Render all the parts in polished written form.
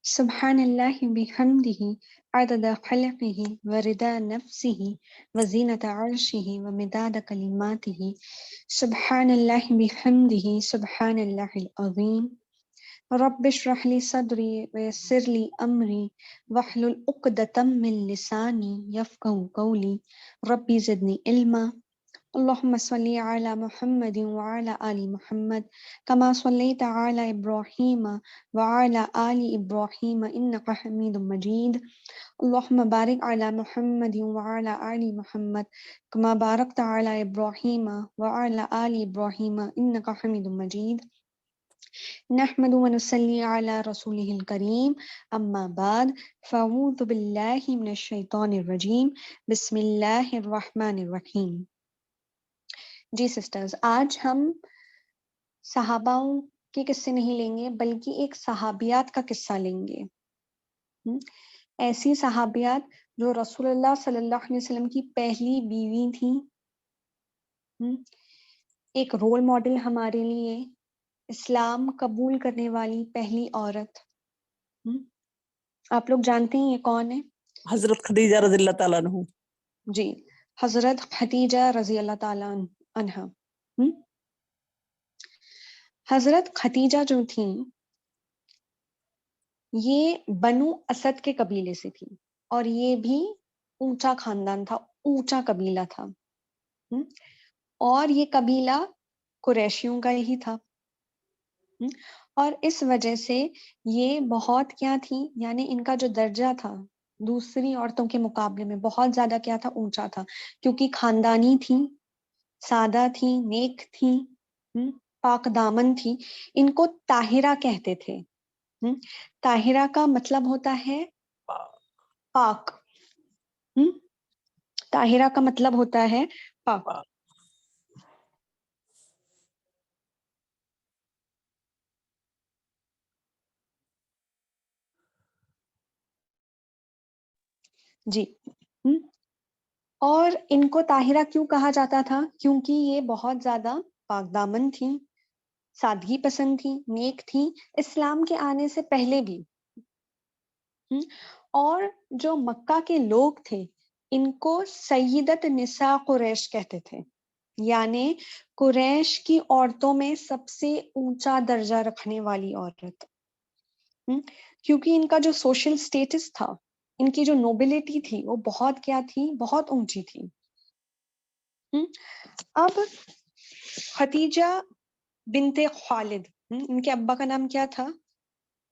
سبحان اللہ بحمدہ عدد خلقہ ورضا نفسہ وزینۃ عرشہ ومداد کلماتہ سبحان اللہ بحمدہ سبحان اللہ العظیم رب اشرح لی صدری ویسر لی امری واحلل عقدۃ من لسانی یفقہوا قولی ربی زدنی علما اللهم صل على محمد وعلى آل محمد كما صليت على إبراهيم وعلى آل إبراهيم إنك حميد مجيد اللهم بارك على محمد وعلى آل محمد كما باركت على إبراهيم وعلى آل إبراهيم إنك حميد مجيد نحمد ونصلي على رسوله الكريم أما بعد فأعوذ بالله من الشيطان الرجيم بسم الله الرحمن الرحيم. جی سسٹرز، آج ہم صحاباؤں کے قصے نہیں لیں گے بلکہ ایک صحابیات کا قصہ لیں گے. ایسی صحابیات جو رسول اللہ صلی اللہ علیہ وسلم کی پہلی بیوی تھیں، ایک رول ماڈل ہمارے لیے، اسلام قبول کرنے والی پہلی عورت. آپ لوگ جانتے ہیں یہ کون ہے؟ حضرت خدیجہ رضی اللہ تعالیٰ عنہ. جی، حضرت خدیجہ رضی اللہ تعالیٰ عنہا. حضرت خدیجہ جو تھیں یہ بنو اسد کے قبیلے سے تھی، اور یہ بھی اونچا خاندان تھا، اونچا قبیلہ تھا. اور یہ قبیلہ قریشیوں کا ہی تھا، اور اس وجہ سے یہ بہت کیا تھی، یعنی ان کا جو درجہ تھا دوسری عورتوں کے مقابلے میں بہت زیادہ کیا تھا، اونچا تھا، کیونکہ خاندانی تھی، سادہ تھی، نیک تھی، پاک دامن تھی. ان کو طاہرہ کہتے تھے. طاہرہ کا مطلب ہوتا ہے پاک. طاہرہ کا مطلب ہوتا ہے پاک. جی، اور ان کو طاہرہ کیوں کہا جاتا تھا؟ کیونکہ یہ بہت زیادہ پاک دامن تھی، سادگی پسند تھی، نیک تھی، اسلام کے آنے سے پہلے بھی. اور جو مکہ کے لوگ تھے ان کو سیدت نساء قریش کہتے تھے، یعنی قریش کی عورتوں میں سب سے اونچا درجہ رکھنے والی عورت. کیونکہ ان کا جو سوشل سٹیٹس تھا، ان کی جو نوبلٹی تھی وہ بہت کیا تھی، بہت اونچی تھی. اب خدیجہ بنت خالد، ان کے ابا کا نام کیا تھا؟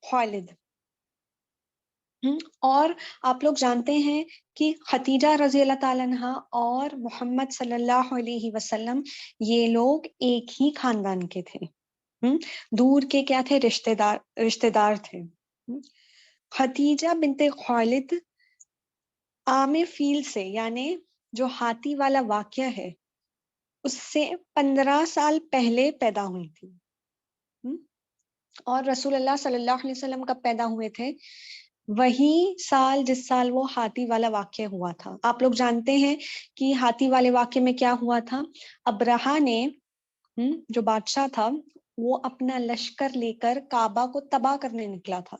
خالد. اور آپ لوگ جانتے ہیں کہ خدیجہ رضی اللہ تعالیٰ عنہا اور محمد صلی اللہ علیہ وسلم یہ لوگ ایک ہی خاندان کے تھے، دور کے کیا تھے، رشتہ دار تھے. خدیجہ بنت خالد عام فیل سے، یعنی جو ہاتھی والا واقعہ ہے اس سے 15 سال پہلے پیدا ہوئی تھی. اور رسول اللہ صلی اللہ علیہ وسلم کب پیدا ہوئے تھے؟ وہی سال جس سال وہ ہاتھی والا واقعہ ہوا تھا. آپ لوگ جانتے ہیں کہ ہاتھی والے واقعے میں کیا ہوا تھا؟ ابرہہ نے، جو بادشاہ تھا، وہ اپنا لشکر لے کر کعبہ کو تباہ کرنے نکلا تھا،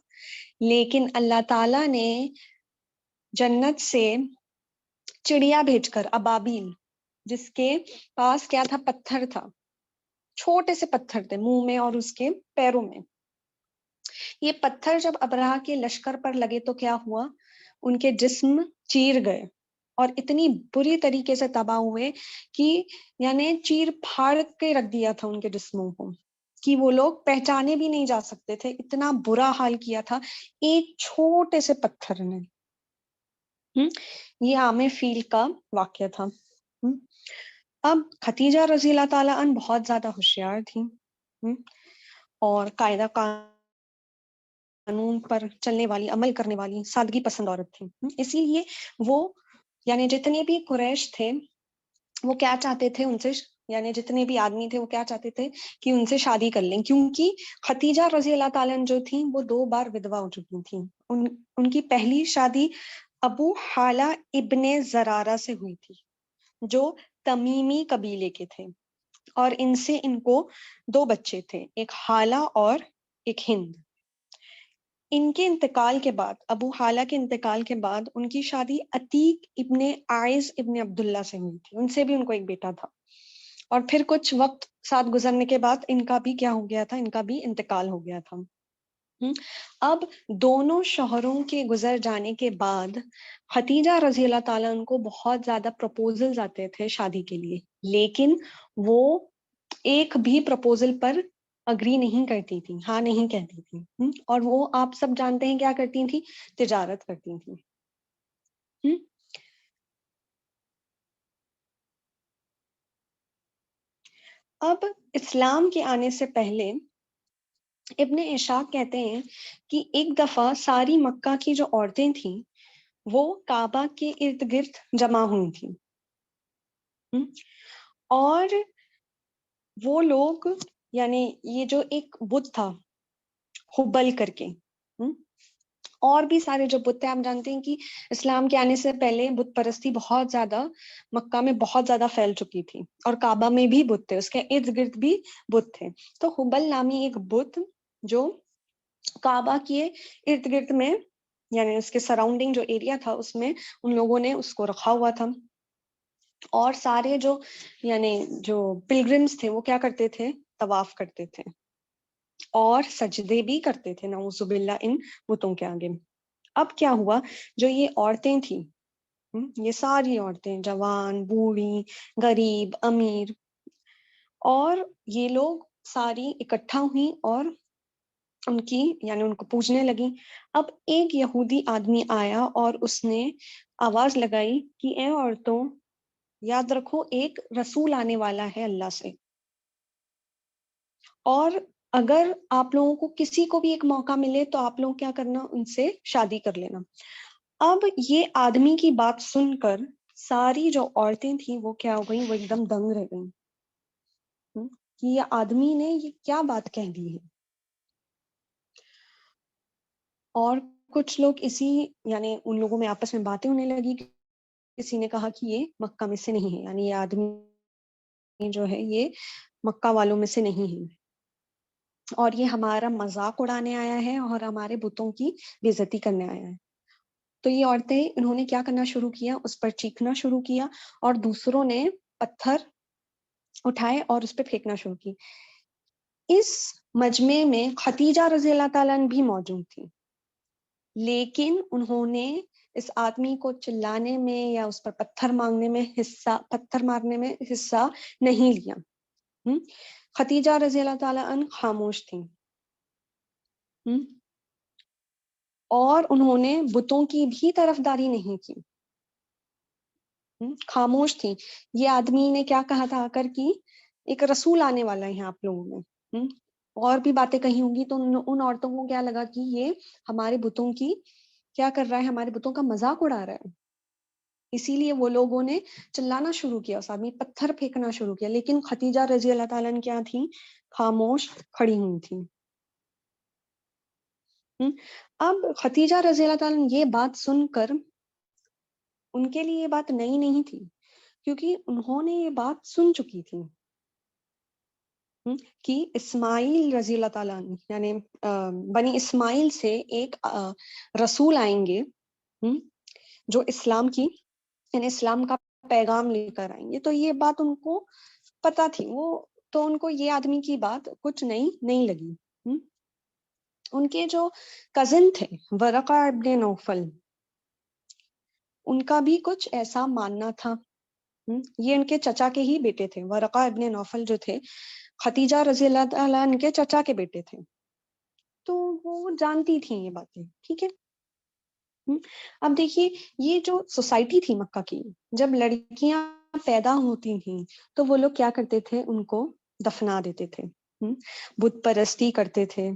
لیکن اللہ تعالیٰ نے جنت سے چڑیا بھیج کر، ابابیل، جس کے پاس کیا تھا، پتھر تھا، چھوٹے سے پتھر تھے منہ میں اور اس کے پیروں میں. یہ پتھر جب ابرہہ کے لشکر پر لگے تو کیا ہوا، ان کے جسم چیر گئے اور اتنی بری طریقے سے تباہ ہوئے کہ یعنی چیر پھاڑ کے رکھ دیا تھا ان کے جسموں کو، کہ وہ لوگ پہچانے بھی نہیں جا سکتے تھے، اتنا برا حال کیا تھا ایک چھوٹے سے پتھر نے. یہ عام فیل کا واقعہ تھا. اب خدیجہ رضی اللہ تعالیٰ عنہ بہت زیادہ ہوشیار تھی اور قاعدہ قانون پر چلنے والی، عمل کرنے والی، سادگی پسند عورت تھی. اسی لیے وہ یعنی جتنے بھی قریش تھے وہ کیا چاہتے تھے ان سے، یعنی جتنے بھی آدمی تھے وہ کیا چاہتے تھے کہ ان سے شادی کر لیں، کیونکہ خدیجہ رضی اللہ تعالیٰ عنہ جو تھیں وہ 2 بار ودوا ہو چکی تھیں. ان کی پہلی شادی ابو حالہ ابن زرارہ سے ہوئی تھی جو تمیمی قبیلے کے تھے، اور ان سے ان کو 2 بچے تھے، ایک حالہ اور ایک ہند. ان کے انتقال کے بعد، ابو حالہ کے انتقال کے بعد ان کی شادی عتیق ابن عائض ابن عبداللہ سے ہوئی تھی، ان سے بھی ان کو ایک بیٹا تھا، اور پھر کچھ وقت ساتھ گزرنے کے بعد ان کا بھی کیا ہو گیا تھا، ان کا بھی انتقال ہو گیا تھا۔ اب دونوں شوہروں کے گزر جانے کے بعد ختیجہ رضی اللہ تعالیٰ عنہ کو بہت زیادہ پرپوزلز آتے تھے شادی کے لیے، لیکن وہ ایک بھی پرپوزل پر اگری نہیں کرتی تھی، ہاں نہیں کہتی تھی، اور وہ آپ سب جانتے ہیں کیا کرتی تھی، تجارت کرتی تھی۔ اب اسلام کے آنے سے پہلے ابن اشاق کہتے ہیں کہ ایک دفعہ ساری مکہ کی جو عورتیں تھیں وہ کعبہ کے ارد گرد جمع ہوئی تھیں، اور وہ لوگ یعنی یہ جو ایک بت تھا حبل کر کے، اور بھی سارے جو بت تھے، آپ جانتے ہیں کہ اسلام کے آنے سے پہلے بت پرستی بہت زیادہ مکہ میں بہت زیادہ پھیل چکی تھی، اور کعبہ میں بھی بت تھے، اس کے ارد گرد بھی بت تھے۔ تو حبل نامی ایک بت جو کعبہ کے ارد گرد میں یعنی اس کے سراؤنڈنگ جو ایریا تھا اس میں ان لوگوں نے اس کو رکھا ہوا تھا، اور سارے جو یعنی جو پلگرمز تھے وہ کیا کرتے تھے، طواف کرتے تھے اور سجدے بھی کرتے تھے، نعوذ باللہ، ان بتوں کے آگے۔ اب کیا ہوا، جو یہ عورتیں تھیں، یہ ساری عورتیں، جوان، بوڑھی، غریب، امیر، اور یہ لوگ ساری اکٹھا ہوئی اور ان کی یعنی ان کو پوجنے لگی۔ اب ایک یہودی آدمی آیا اور اس نے آواز لگائی کہ اے عورتوں، یاد رکھو ایک رسول آنے والا ہے اللہ سے، اور اگر آپ لوگوں کو کسی کو بھی ایک موقع ملے تو آپ لوگ کیا کرنا، ان سے شادی کر لینا۔ اب یہ آدمی کی بات سن کر ساری جو عورتیں تھیں وہ کیا ہو گئیں، وہ ایک دم دنگ رہ گئیں کہ یہ آدمی نے یہ کیا بات کہہ دی ہے۔ اور کچھ لوگ اسی یعنی ان لوگوں میں آپس میں باتیں ہونے لگی، کسی نے کہا کہ یہ مکہ میں سے نہیں ہے، یعنی یہ آدمی جو ہے یہ مکہ والوں میں سے نہیں ہے، اور یہ ہمارا مذاق اڑانے آیا ہے اور ہمارے بتوں کی بے عزتی کرنے آیا ہے۔ تو یہ عورتیں انہوں نے کیا کرنا شروع کیا، اس پر چیخنا شروع کیا، اور دوسروں نے پتھر اٹھائے اور اس پہ پھینکنا شروع کی۔ اس مجمع میں ختیجہ رضی اللہ تعالیٰ عنہ بھی موجود تھی، لیکن انہوں نے اس آدمی کو چلانے میں یا اس پر پتھر مارنے میں حصہ نہیں لیا۔ ختیجہ رضی اللہ تعالیٰ عنہ خاموش تھیں، اور انہوں نے بتوں کی بھی طرفداری نہیں کی، خاموش تھی۔ یہ آدمی نے کیا کہا تھا آ کر کہ ایک رسول آنے والا ہے آپ لوگوں میں، اور بھی باتیں کہی ہوں گی، تو ان عورتوں کو کیا لگا کہ یہ ہمارے بتوں کی کیا کر رہا ہے، ہمارے بتوں کا مذاق اڑا رہا ہے، اسی لیے وہ لوگوں نے چلانا شروع کیا، اس آدمی پتھر پھینکنا شروع کیا، لیکن ختیجہ رضی اللہ تعالیٰ نے کیا تھی، خاموش کھڑی ہوئی تھی۔ اب ختیجہ رضی اللہ تعالیٰ نے یہ بات سن کر، ان کے لیے یہ بات نئی نہیں تھی، کیونکہ انہوں نے یہ بات سن چکی تھی کہ اسماعیل رضی اللہ تعالیٰ عنہ یعنی بنی اسماعیل سے ایک رسول آئیں گے جو اسلام کی یعنی اسلام کا پیغام لے کر آئیں گے۔ تو یہ بات ان کو پتا تھی، تو ان کو یہ آدمی کی بات کچھ نہیں لگی۔ ان کے جو کزن تھے ورقہ ابن نوفل، ان کا بھی کچھ ایسا ماننا تھا، یہ ان کے چچا کے ہی بیٹے تھے، ورقہ ابن نوفل جو تھے ختیجہ رضی اللہ تعالیٰ عنہ کے چچا کے بیٹے تھے، تو وہ جانتی تھیں یہ باتیں، ٹھیک ہے۔ اب دیکھیے یہ جو سوسائٹی تھی مکہ کی، جب لڑکیاں پیدا ہوتی تھیں تو وہ لوگ کیا کرتے تھے، ان کو دفنا دیتے تھے، بت پرستی کرتے تھے،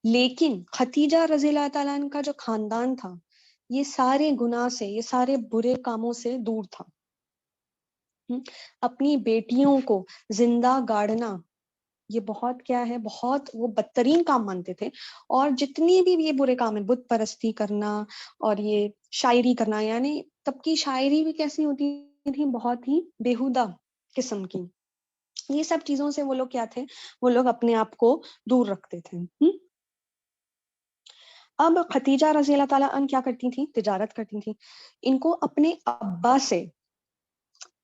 لیکن ختیجہ رضی اللہ تعالیٰ عنہ کا جو خاندان تھا یہ سارے گناہ سے، یہ سارے برے کاموں سے دور تھا۔ اپنی بیٹیوں کو زندہ گاڑنا یہ بہت کیا ہے، بہت وہ بدترین کام مانتے تھے، اور جتنی بھی یہ برے کام ہیں، بت پرستی کرنا اور یہ شاعری کرنا، یعنی تب کی شاعری بھی کیسی ہوتی تھی، بہت ہی بےہودہ قسم کی، یہ سب چیزوں سے وہ لوگ کیا تھے، وہ لوگ اپنے آپ کو دور رکھتے تھے۔ اب ختیجہ رضی اللہ تعالیٰ عنہ کیا کرتی تھی؟ تجارت کرتی تھی. ان کو اپنے ابا سے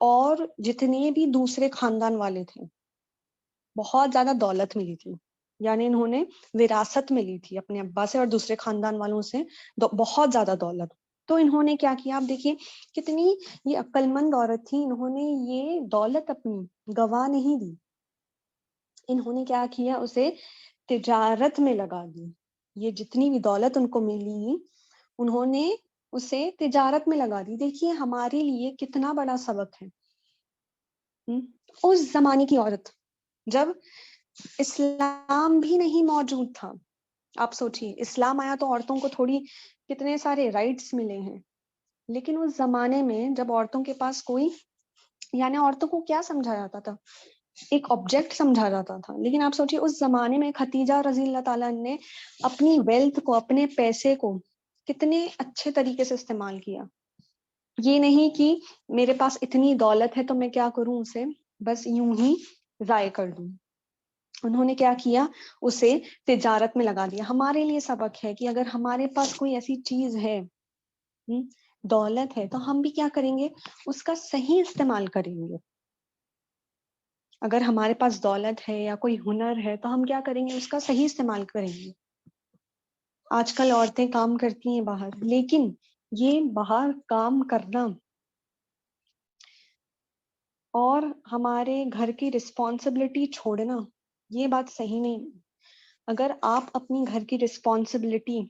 اور جتنے بھی دوسرے خاندان والے تھے بہت زیادہ دولت ملی تھی. یعنی انہوں نے وراثت ملی تھی اپنے ابا سے اور دوسرے خاندان والوں سے بہت زیادہ دولت. تو انہوں نے کیا کیا؟ آپ دیکھیے کتنی یہ عقل مند عورت تھی. انہوں نے یہ دولت اپنی گوا نہیں دی. انہوں نے کیا کیا؟ اسے تجارت میں لگا دی. یہ جتنی بھی دولت ان کو ملی انہوں نے اسے تجارت میں لگا دی. دیکھیے ہمارے لیے کتنا بڑا سبق ہے. اس زمانے کی عورت، جب اسلام بھی نہیں موجود تھا، آپ سوچیے اسلام آیا تو عورتوں کو تھوڑی کتنے سارے رائٹس ملے ہیں، لیکن اس زمانے میں جب عورتوں کے پاس کوئی، یعنی عورتوں کو کیا سمجھا جاتا تھا؟ ایک آبجیکٹ سمجھا جاتا تھا. لیکن آپ سوچیے اس زمانے میں ختیجہ رضی اللہ تعالیٰ نے اپنی ویلتھ کو، اپنے پیسے کو کتنے اچھے طریقے سے استعمال کیا. یہ نہیں کہ میرے پاس اتنی دولت ہے تو میں کیا کروں، اسے بس یوں ہی ضائع کر دوں. انہوں نے کیا کیا؟ اسے تجارت میں لگا دیا. ہمارے لیے سبق ہے کہ اگر ہمارے پاس کوئی ایسی چیز ہے، دولت ہے، تو ہم بھی کیا کریں گے؟ اس کا صحیح استعمال کریں گے. اگر ہمارے پاس دولت ہے یا کوئی ہنر ہے تو ہم کیا کریں گے؟ اس کا صحیح استعمال کریں گے. آج کل عورتیں کام کرتی ہیں باہر، لیکن یہ باہر کام کرنا اور ہمارے گھر کی رسپانسبلٹی چھوڑنا، یہ بات صحیح نہیں. اگر آپ اپنی گھر کی رسپانسبلٹی،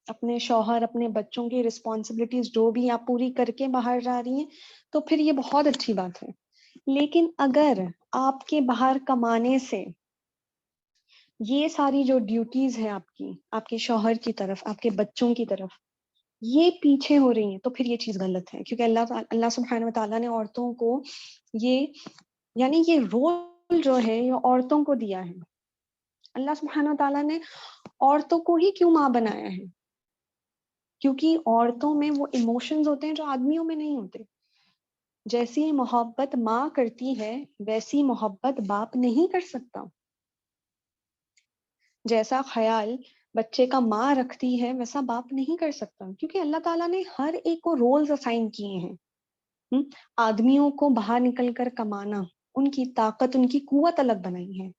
اپنے شوہر، اپنے بچوں کی رسپانسبلٹیز جو بھی آپ پوری کر کے باہر جا رہی ہیں تو پھر یہ بہت اچھی بات ہے. لیکن اگر آپ کے باہر کمانے سے یہ ساری جو ڈیوٹیز ہیں آپ کے شوہر کی طرف، آپ کے بچوں کی طرف، یہ پیچھے ہو رہی ہیں تو پھر یہ چیز غلط ہے. کیونکہ اللہ سبحانہ و تعالیٰ نے عورتوں کو یہ رول جو ہے یہ عورتوں کو دیا ہے. اللہ سبحانہ و تعالیٰ نے عورتوں کو ہی کیوں ماں بنایا ہے؟ کیونکہ عورتوں میں وہ ایموشنز ہوتے ہیں جو آدمیوں میں نہیں ہوتے. جیسی محبت ماں کرتی ہے ویسی محبت باپ نہیں کر سکتا. جیسا خیال بچے کا ماں رکھتی ہے ویسا باپ نہیں کر سکتا. کیونکہ اللہ تعالیٰ نے ہر ایک کو رولز اسائن کیے ہیں. آدمیوں کو باہر نکل کر کمانا، ان کی طاقت، ان کی قوت الگ بنائی ہے.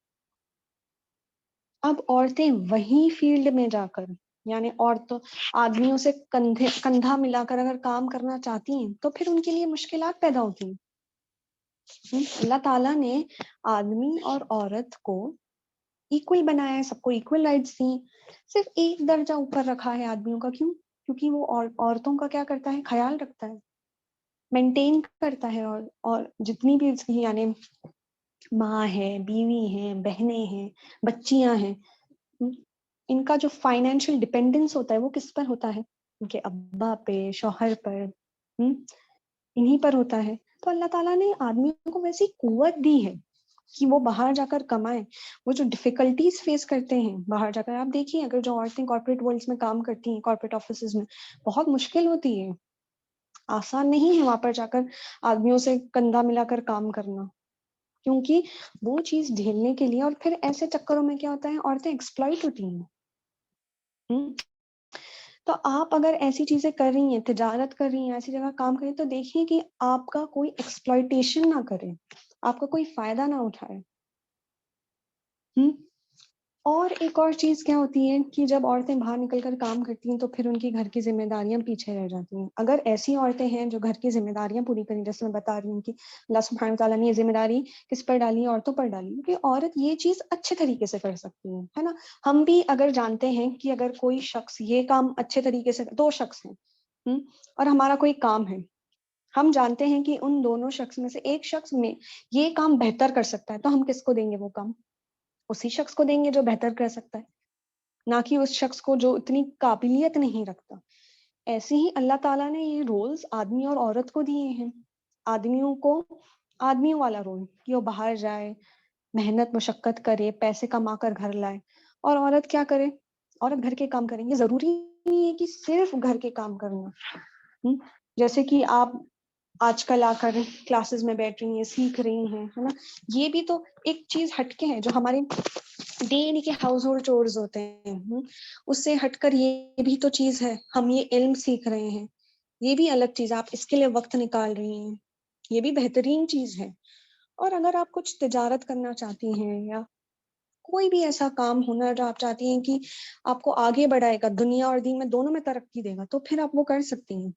اب عورتیں وہی فیلڈ میں جا کر، یعنی آدمیوں سے کندھا ملا کر اگر کام کرنا چاہتی ہیں تو پھر ان کے لیے مشکلات پیدا ہوتی ہیں. اللہ تعالیٰ نے آدمی اور عورت کو ایکول بنایا ہے، سب کو ایکول رائٹس دی. صرف ایک درجہ اوپر رکھا ہے آدمیوں کا. کیوں؟ کیونکہ وہ عورتوں کا کیا کرتا ہے؟ خیال رکھتا ہے، مینٹین کرتا ہے. اور جتنی بھی اس کی یعنی ماں ہے، بیوی ہیں، بہنیں ہیں، بچیاں ہیں، ان کا جو فائنینشیل ڈپینڈنس ہوتا ہے وہ کس پر ہوتا ہے؟ ان کے ابا پہ، شوہر پر، انہی پر ہوتا ہے. تو اللہ تعالیٰ نے آدمیوں کو ویسی قوت دی ہے کہ وہ باہر جا کر کمائیں. وہ جو ڈیفیکلٹیز فیس کرتے ہیں باہر جا کر، آپ دیکھیے اگر جو عورتیں کارپوریٹ ورلڈ میں کام کرتی ہیں، کارپوریٹ آفیسز میں، بہت مشکل ہوتی ہے. آسان نہیں ہے وہاں پر جا کر آدمیوں سے کندھا ملا کر کام کرنا. کیونکہ وہ چیز جھیلنے کے لیے، اور پھر ایسے چکروں میں کیا ہوتا ہے؟ عورتیں ایکسپلائٹ ہوتی ہیں. تو آپ اگر ایسی چیزیں کر رہی ہیں، تجارت کر رہی ہیں، ایسی جگہ کام کر رہی ہیں، تو دیکھیے کہ آپ کا کوئی ایکسپلائٹیشن نہ کرے، آپ کا کوئی فائدہ نہ اٹھائے. اور ایک اور چیز کیا ہوتی ہے کہ جب عورتیں باہر نکل کر کام کرتی ہیں تو پھر ان کی گھر کی ذمہ داریاں پیچھے رہ جاتی ہیں. اگر ایسی عورتیں ہیں جو گھر کی ذمہ داریاں پوری کریں، جیسے میں بتا رہی ہوں کہ اللہ سبحانہ تعالیٰ نے یہ ذمہ داری کس پر ڈالی؟ عورتوں پر ڈالی. کیونکہ عورت یہ چیز اچھے طریقے سے کر سکتی ہے نا. ہم بھی اگر جانتے ہیں کہ اگر کوئی شخص یہ کام اچھے طریقے سے، دو شخص ہیں اور ہمارا کوئی کام ہے، ہم جانتے ہیں کہ ان دونوں شخص میں سے ایک شخص میں یہ کام بہتر کر سکتا ہے، تو ہم کس کو دیں گے وہ کام؟ اسی شخص کو دیں گے جو بہتر کر سکتا ہے، نہ کہ اس شخص کو جو اتنی قابلیت نہیں رکھتا. ایسے ہی اللہ تعالیٰ نے یہ رولز آدمی اور عورت کو دیے ہیں. آدمیوں کو آدمیوں والا رول کہ وہ باہر جائے، محنت مشقت کرے، پیسے کما کر گھر لائے. اور عورت کیا کرے؟ عورت گھر کے کام کریں گے. ضروری نہیں ہے کہ صرف گھر کے کام کرنا. جیسے کہ آپ آج کل آ کر کلاسز میں بیٹھ رہی ہیں، سیکھ رہی ہیں، ہے نا. یہ بھی تو ایک چیز ہٹ کے ہے جو ہمارے ڈیلی کے ہاؤس ہولڈ چورز ہوتے ہیں، اس سے ہٹ کر یہ بھی تو چیز ہے، ہم یہ علم سیکھ رہے ہیں، یہ بھی الگ چیز، آپ اس کے لیے وقت نکال رہی ہیں، یہ بھی بہترین چیز ہے. اور اگر آپ کچھ تجارت کرنا چاہتی ہیں یا کوئی بھی ایسا کام ہونا جو آپ چاہتی ہیں کہ آپ کو آگے بڑھائے گا، دنیا اور دین میں دونوں میں ترقی دے گا، تو پھر آپ وہ کر سکتی ہیں.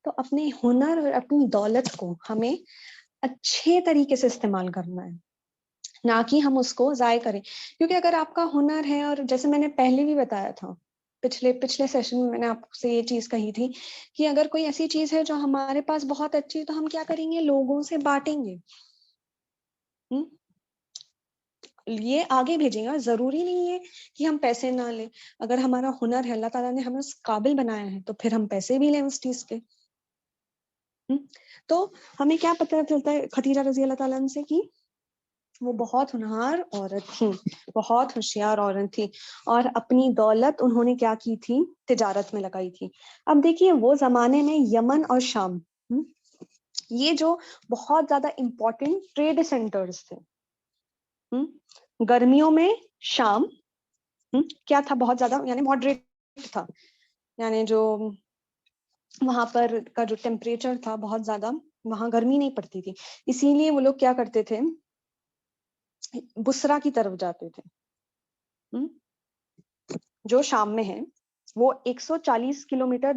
تو اپنے ہنر اور اپنی دولت کو ہمیں اچھے طریقے سے استعمال کرنا ہے، نہ کہ ہم اس کو ضائع کریں. کیونکہ اگر آپ کا ہنر ہے، اور جیسے میں نے پہلے بھی بتایا تھا، پچھلے سیشن میں نے آپ سے یہ چیز کہی تھی کہ اگر کوئی ایسی چیز ہے جو ہمارے پاس بہت اچھی ہے تو ہم کیا کریں گے، لوگوں سے بانٹیں گے، یہ آگے بھیجیں گے. ضروری نہیں ہے کہ ہم پیسے نہ لیں. اگر ہمارا ہنر ہے، اللہ تعالیٰ نے ہمیں اس قابل بنایا ہے، تو پھر ہم پیسے بھی لیں اس چیز کے. تو ہمیں کیا پتہ چلتا ہے خدیجہ رضی اللہ تعالیٰ عنہ سے کہ وہ بہت ہونہار عورت تھیں، بہت ہوشیار عورت تھی، اور اپنی دولت انہوں نے کیا کی تھی، تجارت میں لگائی تھی. اب دیکھیے وہ زمانے میں یمن اور شام، یہ جو بہت زیادہ امپورٹنٹ ٹریڈ سینٹرز تھے. گرمیوں میں شام کیا تھا، بہت زیادہ یعنی ماڈریٹ تھا، یعنی جو وہاں پر کا جو ٹیمپریچر تھا بہت زیادہ، وہاں گرمی نہیں پڑتی تھی. اسی لیے وہ لوگ کیا کرتے تھے، بصرہ کی طرف جاتے تھے جو شام میں ہے. وہ 140 کلومیٹر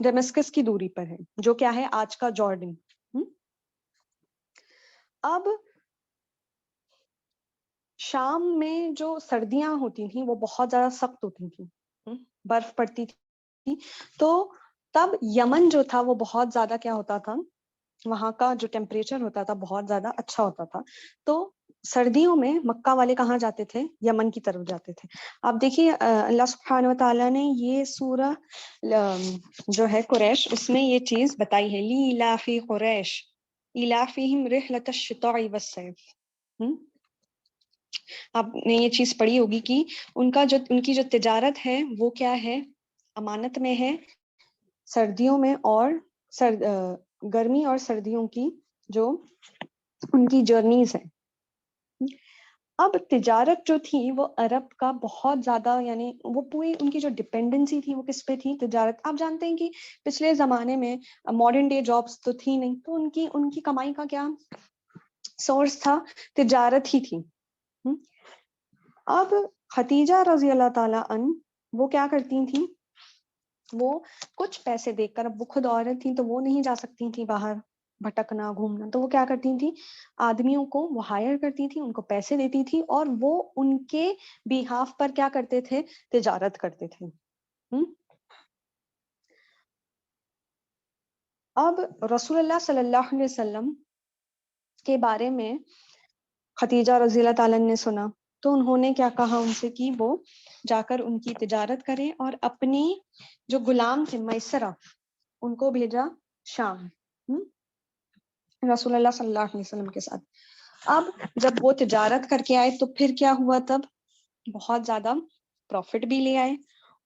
ڈمسکس کی دوری پر ہے، جو کیا ہے آج کا جارڈن. اب شام میں جو سردیاں ہوتی تھیں وہ بہت زیادہ سخت ہوتی تھیں، برف پڑتی تھی. تو تب یمن جو تھا وہ بہت زیادہ کیا ہوتا تھا، وہاں کا جو ٹیمپریچر ہوتا تھا بہت زیادہ اچھا ہوتا تھا. تو سردیوں میں مکہ والے کہاں جاتے تھے، یمن کی طرف جاتے تھے. آپ دیکھیے اللہ سبحانہ وتعالیٰ نے یہ سورہ جو ہے قریش، اس میں یہ چیز بتائی ہے، لِإِلَافِ قریش إِلَافِهِمْ رِحْلَةَ الشِّتَاءِ وَالصَّيْفِ. آپ نے یہ چیز پڑھی ہوگی کہ ان کی جو تجارت ہے وہ کیا ہے، امانت میں ہے، سردیوں میں اور گرمی اور سردیوں کی جو ان کی جرنیز ہیں. اب تجارت جو تھی وہ عرب کا بہت زیادہ، یعنی وہ پوری ان کی جو ڈپینڈنسی تھی وہ کس پہ تھی، تجارت. آپ جانتے ہیں کہ پچھلے زمانے میں ماڈرن ڈے جابس تو تھی نہیں، تو ان کی کمائی کا کیا سورس تھا، تجارت ہی تھی. اب خدیجہ رضی اللہ تعالیٰ عنہ وہ کیا کرتی تھیں، وہ کچھ پیسے دیکھ کر، اب وہ خود عورت تھیں تو وہ نہیں جا سکتی تھیں باہر بھٹکنا گھومنا، تو وہ کیا کرتی تھیں، آدمیوں کو وہ ہائر کرتی تھی، ان کو پیسے دیتی تھی، اور وہ ان کے بیہاف پر کیا کرتے تھے، تجارت کرتے تھے. اب رسول اللہ صلی اللہ علیہ وسلم کے بارے میں خدیجہ رضی اللہ تعالیٰ نے سنا، تو انہوں نے کیا کہا ان سے کہ وہ جا کر ان کی تجارت کریں، اور اپنی جو غلام تھے میسرہ ان کو بھیجا شام رسول اللہ صلی اللہ علیہ وسلم کے ساتھ. اب جب وہ تجارت کر کے آئے تو پھر کیا ہوا، تب بہت زیادہ پروفٹ بھی لے آئے،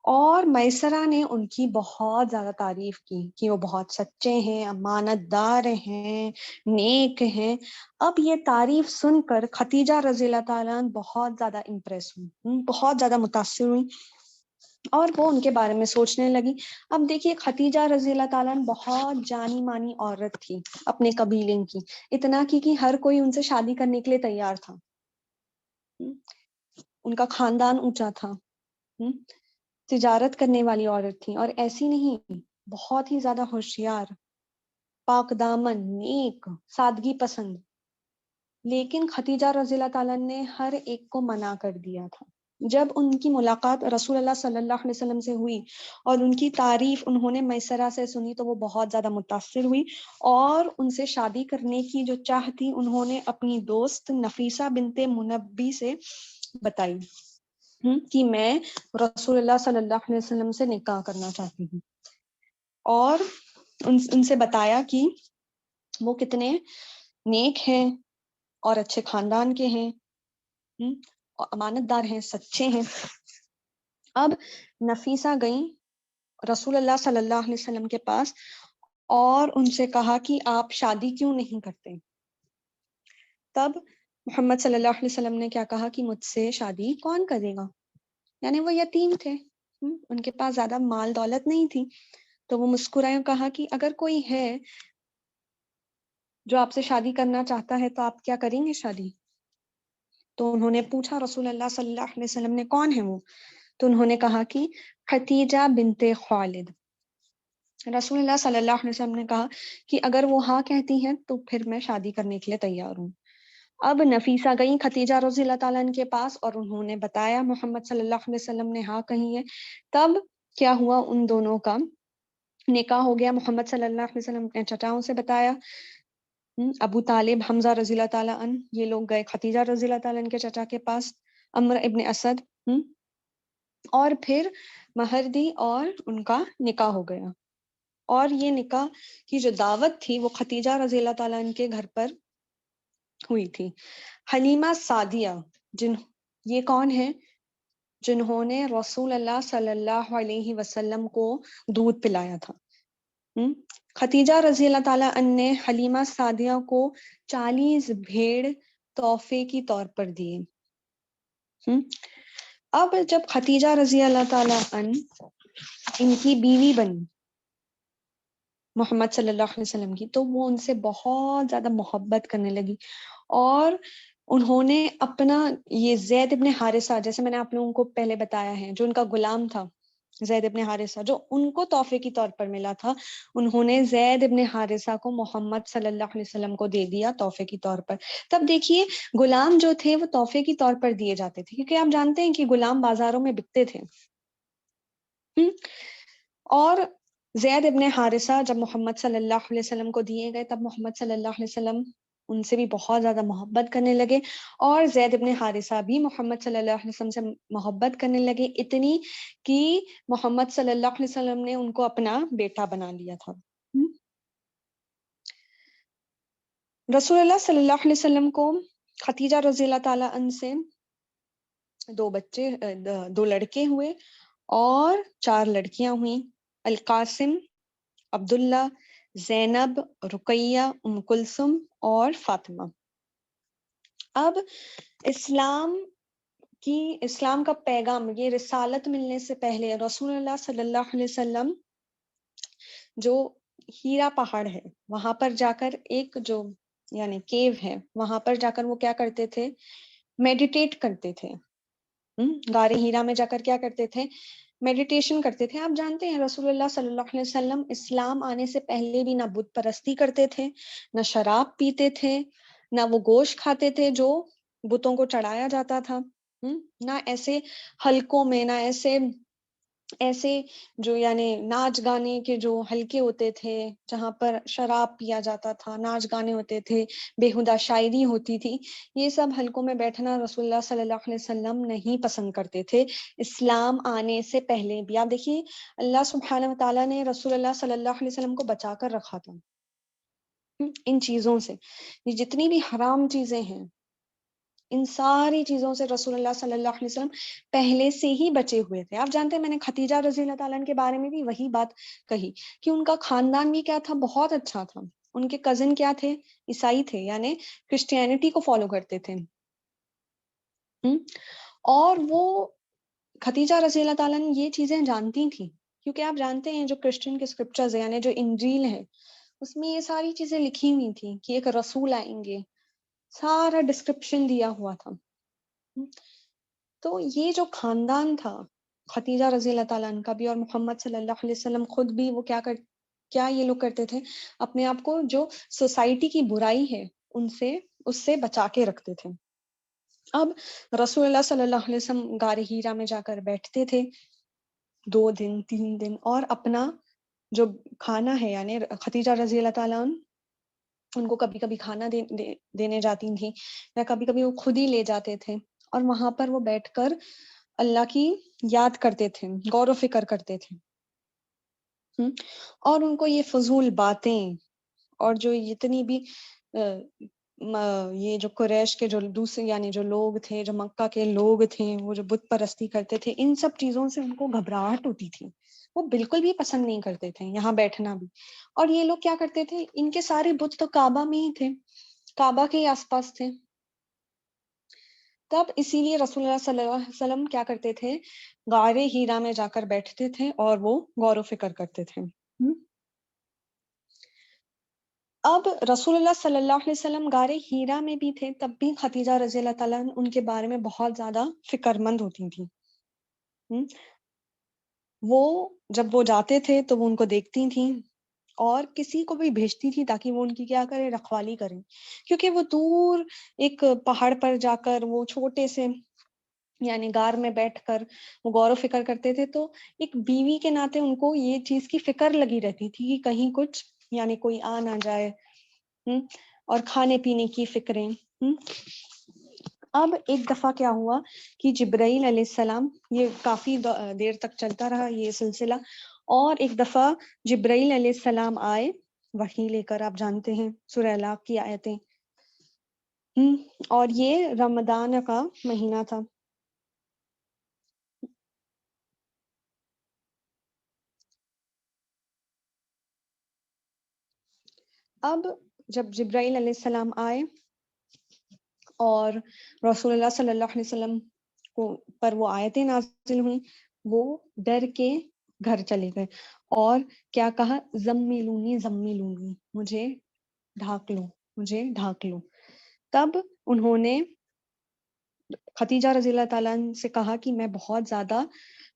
اور میسرہ نے ان کی بہت زیادہ تعریف کی کہ وہ بہت سچے ہیں، امانت دار ہیں، نیک ہیں. اب یہ تعریف سن کر خدیجہ رضی اللہ تعالیٰ عنہ بہت زیادہ امپریس ہوئی، بہت زیادہ متاثر ہوئی، اور وہ ان کے بارے میں سوچنے لگی. اب دیکھیے خدیجہ رضی اللہ تعالیٰ عنہ بہت جانی مانی عورت تھی اپنے قبیلے کی، اتنا کی کہ ہر کوئی ان سے شادی کرنے کے لیے تیار تھا. ان کا خاندان اونچا تھا، تجارت کرنے والی عورت تھی، اور ایسی نہیں، بہت ہی زیادہ ہوشیار، پاک دامن، نیک، سادگی پسند. لیکن خدیجہ رضی اللہ تعالیٰ نے ہر ایک کو منع کر دیا تھا. جب ان کی ملاقات رسول اللہ صلی اللہ علیہ وسلم سے ہوئی اور ان کی تعریف انہوں نے میسرہ سے سنی، تو وہ بہت زیادہ متاثر ہوئی، اور ان سے شادی کرنے کی جو چاہ تھی انہوں نے اپنی دوست نفیسہ بنت منبی سے بتائی کہ میں رسول اللہ صلی اللہ علیہ وسلم سے نکاح کرنا چاہتی ہوں، اور ان سے بتایا کہ وہ کتنے نیک ہیں اور اچھے خاندان کے ہیں، اور امانت دار ہیں، سچے ہیں. اب نفیسہ گئیں رسول اللہ صلی اللہ علیہ وسلم کے پاس اور ان سے کہا کہ آپ شادی کیوں نہیں کرتے. تب محمد صلی اللہ علیہ وسلم نے کیا کہا کہ مجھ سے شادی کون کرے گا، یعنی وہ یتیم تھے، ان کے پاس زیادہ مال دولت نہیں تھی، تو وہ مسکرائے اور کہا کہ اگر کوئی ہے جو آپ سے شادی کرنا چاہتا ہے تو آپ کیا کریں گے شادی؟ تو انہوں نے پوچھا رسول اللہ صلی اللہ علیہ وسلم نے کون ہے وہ؟ تو انہوں نے کہا کہ خدیجہ بنت خوالد۔ رسول اللہ صلی اللہ علیہ وسلم نے کہا کہ اگر وہ ہاں کہتی ہیں تو پھر میں شادی کرنے کے لیے تیار ہوں۔ اب نفیسہ گئی خدیجہ رضی اللہ تعالیٰ عنہ کے پاس اور انہوں نے بتایا محمد صلی اللہ علیہ وسلم نے ہاں کہی ہے۔ تب کیا ہوا، ان دونوں کا نکاح ہو گیا۔ محمد صلی اللہ علیہ وسلم نے چچاؤں سے بتایا، ابو طالب، حمزہ رضی اللہ تعالیٰ عنہ، یہ لوگ گئے خدیجہ رضی اللہ تعالیٰ عنہ کے چچا کے پاس، عمر ابن اسد، اور پھر مہر دی اور ان کا نکاح ہو گیا۔ اور یہ نکاح کی جو دعوت تھی وہ خدیجہ رضی اللہ تعالیٰ عنہ کے گھر پر ہوئی تھی۔ حلیمہ سعدیہ، یہ کون ہے؟ جنہوں نے رسول اللہ صلی اللہ علیہ وسلم کو دودھ پلایا تھا۔ خدیجہ رضی اللہ تعالیٰ عنہ نے حلیمہ سعدیہ کو 40 بھیڑ تحفے کی طور پر دیے۔ اب جب خدیجہ رضی اللہ تعالیٰ عنہ ان کی بیوی بنی محمد صلی اللہ علیہ وسلم کی، تو وہ ان سے بہت زیادہ محبت کرنے لگی، اور انہوں نے اپنا یہ زید ابن حارثہ، جیسے میں نے آپ لوگوں کو پہلے بتایا ہے، جو ان کا غلام تھا زید ابن حارثہ، جو ان کو تحفے کی طور پر ملا تھا، انہوں نے زید ابن حارثہ کو محمد صلی اللہ علیہ وسلم کو دے دیا تحفے کی طور پر۔ تب دیکھیے غلام جو تھے وہ تحفے کی طور پر دیے جاتے تھے، کیونکہ آپ جانتے ہیں کہ غلام بازاروں میں بکتے تھے۔ اور زید ابن حارثہ جب محمد صلی اللہ علیہ وسلم کو دیے گئے، تب محمد صلی اللہ علیہ وسلم ان سے بھی بہت زیادہ محبت کرنے لگے، اور زید ابن حارثہ بھی محمد صلی اللہ علیہ وسلم سے محبت کرنے لگے، اتنی کہ محمد صلی اللہ علیہ وسلم نے ان کو اپنا بیٹا بنا لیا تھا۔ رسول اللہ صلی اللہ علیہ وسلم کو خدیجہ رضی اللہ تعالیٰ عنہ سے 2 لڑکے ہوئے اور 4 لڑکیاں ہوئیں، القاسم، عبداللہ، زینب، رقیہ، ام کلثوم اور فاطمہ۔ اب اسلام کا پیغام، یہ رسالت ملنے سے پہلے رسول اللہ صلی اللہ علیہ وسلم جو ہیرا پہاڑ ہے وہاں پر جا کر، ایک جو یعنی کیو ہے، وہاں پر جا کر وہ کیا کرتے تھے؟ میڈیٹیٹ کرتے تھے۔ غار ہیرا میں جا کر کیا کرتے تھے؟ میڈیٹیشن کرتے تھے۔ آپ جانتے ہیں رسول اللہ صلی اللہ علیہ وسلم اسلام آنے سے پہلے بھی نہ بت پرستی کرتے تھے، نہ شراب پیتے تھے، نہ وہ گوشت کھاتے تھے جو بتوں کو چڑھایا جاتا تھا، نہ ایسے حلقوں میں، نہ ایسے جو یعنی ناچ گانے کے جو حلقے ہوتے تھے جہاں پر شراب پیا جاتا تھا، ناچ گانے ہوتے تھے، بےہودہ شاعری ہوتی تھی، یہ سب حلقوں میں بیٹھنا رسول اللہ صلی اللہ علیہ وسلم نہیں پسند کرتے تھے اسلام آنے سے پہلے بھی۔ آپ دیکھیے اللہ سبحانہ و تعالیٰ نے رسول اللہ صلی اللہ علیہ وسلم کو بچا کر رکھا تھا ان چیزوں سے۔ یہ جتنی بھی حرام چیزیں ہیں، ان ساری چیزوں سے رسول اللہ صلی اللہ علیہ وسلم پہلے سے ہی بچے ہوئے تھے۔ آپ جانتے ہیں میں نے خدیجہ رضی اللہ تعالیٰ عنہ کے بارے میں بھی وہی بات کہی کہ ان کا خاندان بھی کیا تھا؟ بہت اچھا تھا۔ ان کے کزن کیا تھے؟ عیسائی تھے، یعنی کرسچینٹی کو فالو کرتے تھے۔ اور وہ خدیجہ رضی اللہ تعالیٰ عنہ یہ چیزیں جانتی تھیں، کیونکہ آپ جانتے ہیں جو کرسچن کے اسکرپچرز ہیں، یعنی جو انجیل ہے، اس میں یہ ساری چیزیں لکھی ہوئی تھیں کہ ایک رسول آئیں گے، سارا ڈسکرپشن دیا ہوا تھا۔ تو یہ جو خاندان تھا خدیجہ رضی اللہ تعالیٰ عنہ کا بھی، اور محمد صلی اللہ علیہ وسلم خود بھی، وہ کیا یہ لوگ کرتے تھے؟ اپنے آپ کو جو سوسائٹی کی برائی ہے اس سے بچا کے رکھتے تھے۔ اب رسول اللہ صلی اللہ علیہ وسلم غار ہیرا میں جا کر بیٹھتے تھے 2 دن 3 دن، اور اپنا جو کھانا ہے، یعنی خدیجہ رضی اللہ تعالیٰ عنہ ان کو کبھی کبھی کھانا دینے جاتی تھی، یا کبھی کبھی وہ خود ہی لے جاتے تھے، اور وہاں پر وہ بیٹھ کر اللہ کی یاد کرتے تھے، غور و فکر کرتے تھے، اور ان کو یہ فضول باتیں اور جو اتنی بھی یہ جو قریش کے جو دوسرے یعنی جو لوگ تھے، جو مکہ کے لوگ تھے، وہ جو بت پرستی کرتے تھے، ان سب چیزوں سے ان کو گھبراہٹ ہوتی تھی، وہ بالکل بھی پسند نہیں کرتے تھے یہاں بیٹھنا بھی۔ اور یہ لوگ کیا کرتے تھے؟ ان کے سارے بت تو کعبہ میں ہی تھے، کعبہ کے ہی آس پاس تھے، تب اسی لیے رسول اللہ صلی اللہ علیہ وسلم کیا کرتے تھے، غار ہیرا میں جا کر بیٹھتے تھے اور وہ غور و فکر کرتے تھے۔ اب رسول اللہ صلی اللہ علیہ وسلم غار ہیرا میں بھی تھے، تب بھی خدیجہ رضی اللہ تعالیٰ عنہ ان کے بارے میں بہت زیادہ فکر مند ہوتی تھیں۔ وہ جب وہ جاتے تھے تو وہ ان کو دیکھتی تھیں اور کسی کو بھی بھیجتی تھی تاکہ وہ ان کی کیا کرے، رکھوالی کریں، کیونکہ وہ دور ایک پہاڑ پر جا کر وہ چھوٹے سے یعنی غار میں بیٹھ کر وہ غور و فکر کرتے تھے، تو ایک بیوی کے ناطے ان کو یہ چیز کی فکر لگی رہتی تھی کہ کہیں کچھ یعنی کوئی آ نہ جائے، اور کھانے پینے کی فکریں۔ اب ایک دفعہ کیا ہوا کہ جبرائیل علیہ السلام، یہ کافی دیر تک چلتا رہا یہ سلسلہ، اور ایک دفعہ جبرائیل علیہ السلام آئے وحی لے کر، آپ جانتے ہیں سورہ الاق کی آیتیں، اور یہ رمضان کا مہینہ تھا۔ اب جب جبرائیل علیہ السلام آئے اور رسول اللہ صلی اللہ علیہ وسلم کو پر وہ آیتیں نازل ہوئیں، وہ ڈر کے گھر چلے گئے اور کیا کہا، زمیلونی زمیلونی، مجھے ڈھانک لو، مجھے ڈھانک لو۔ تب انہوں نے خدیجہ رضی اللہ تعالیٰ عنہ سے کہا کہ میں بہت زیادہ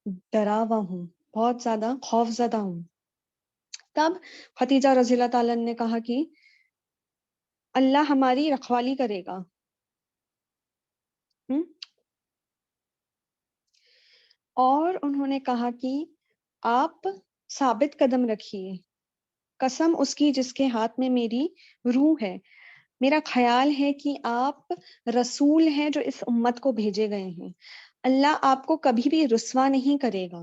ڈرا ہوا ہوں، بہت زیادہ خوف زدہ ہوں۔ تب خدیجہ رضی اللہ تعالیٰ عنہ نے کہا کہ اللہ ہماری رکھوالی کرے گا۔ اور انہوں نے کہا کہ آپ ثابت قدم رکھیے، قسم اس کی جس کے ہاتھ میں میری روح ہے، میرا خیال ہے کہ آپ رسول ہیں جو اس امت کو بھیجے گئے ہیں، اللہ آپ کو کبھی بھی رسوا نہیں کرے گا،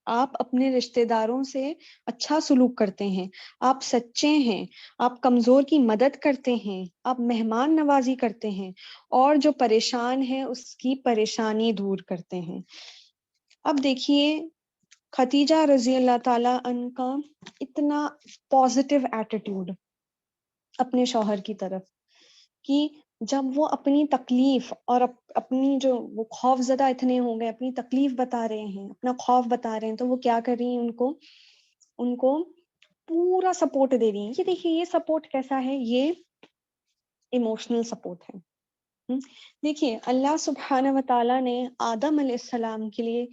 آپ اپنے رشتہ داروں سے اچھا سلوک کرتے ہیں، آپ سچے ہیں، آپ کمزور کی مدد کرتے ہیں، آپ مہمان نوازی کرتے ہیں، اور جو پریشان ہے اس کی پریشانی دور کرتے ہیں۔ اب دیکھیے خدیجہ رضی اللہ تعالیٰ عنہ کا اتنا پازیٹیو ایٹیٹیوڈ اپنے شوہر کی طرف، کہ جب وہ اپنی تکلیف اور اپنی جو وہ خوف زدہ اتنے ہو گئے، اپنی تکلیف بتا رہے ہیں، اپنا خوف بتا رہے ہیں، تو وہ کیا کر رہی ہیں، ان کو پورا سپورٹ دے رہی ہیں۔ یہ دیکھیے یہ سپورٹ کیسا ہے، یہ ایموشنل سپورٹ ہے۔ دیکھیے اللہ سبحانہ و تعالیٰ نے آدم علیہ السلام کے لیے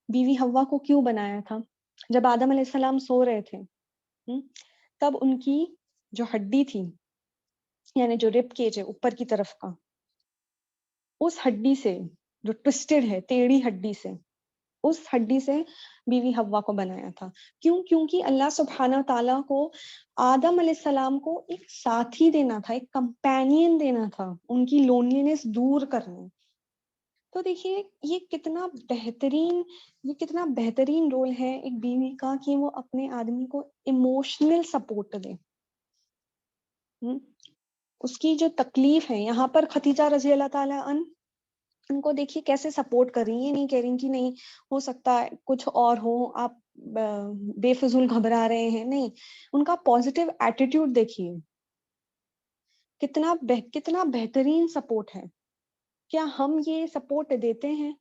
بیوی حوا کو کیوں بنایا تھا؟ جب آدم علیہ السلام سو رہے تھے، تب ان کی جو ہڈی تھی یعنی جو رب کیج ہے اوپر کی طرف کا، اس ہڈی سے جو ٹوسٹڈ ہے، ٹیڑھی ہڈی سے، اس ہڈی سے بیوی حوا کو بنایا تھا۔ کیوں؟ کیونکہ اللہ سبحانہ تعالیٰ کو آدم علیہ السلام کو ایک ساتھی دینا تھا، ایک کمپینین دینا تھا، ان کی لونلینس دور کرنے۔ تو دیکھیے یہ کتنا بہترین رول ہے ایک بیوی کا، کہ وہ اپنے آدمی کو ایموشنل سپورٹ دے۔ اس کی جو تکلیف ہے، یہاں پر خدیجہ رضی اللہ تعالیٰ عنہ ان کو دیکھیے کیسے سپورٹ کر رہی ہیں، نہیں کہہ رہی کہ نہیں ہو سکتا کچھ اور ہو، آپ بے فضول گھبرا رہے ہیں، نہیں، ان کا پازیٹیو ایٹیٹیوڈ دیکھیے کتنا بہترین سپورٹ ہے۔ کیا ہم یہ سپورٹ دیتے ہیں؟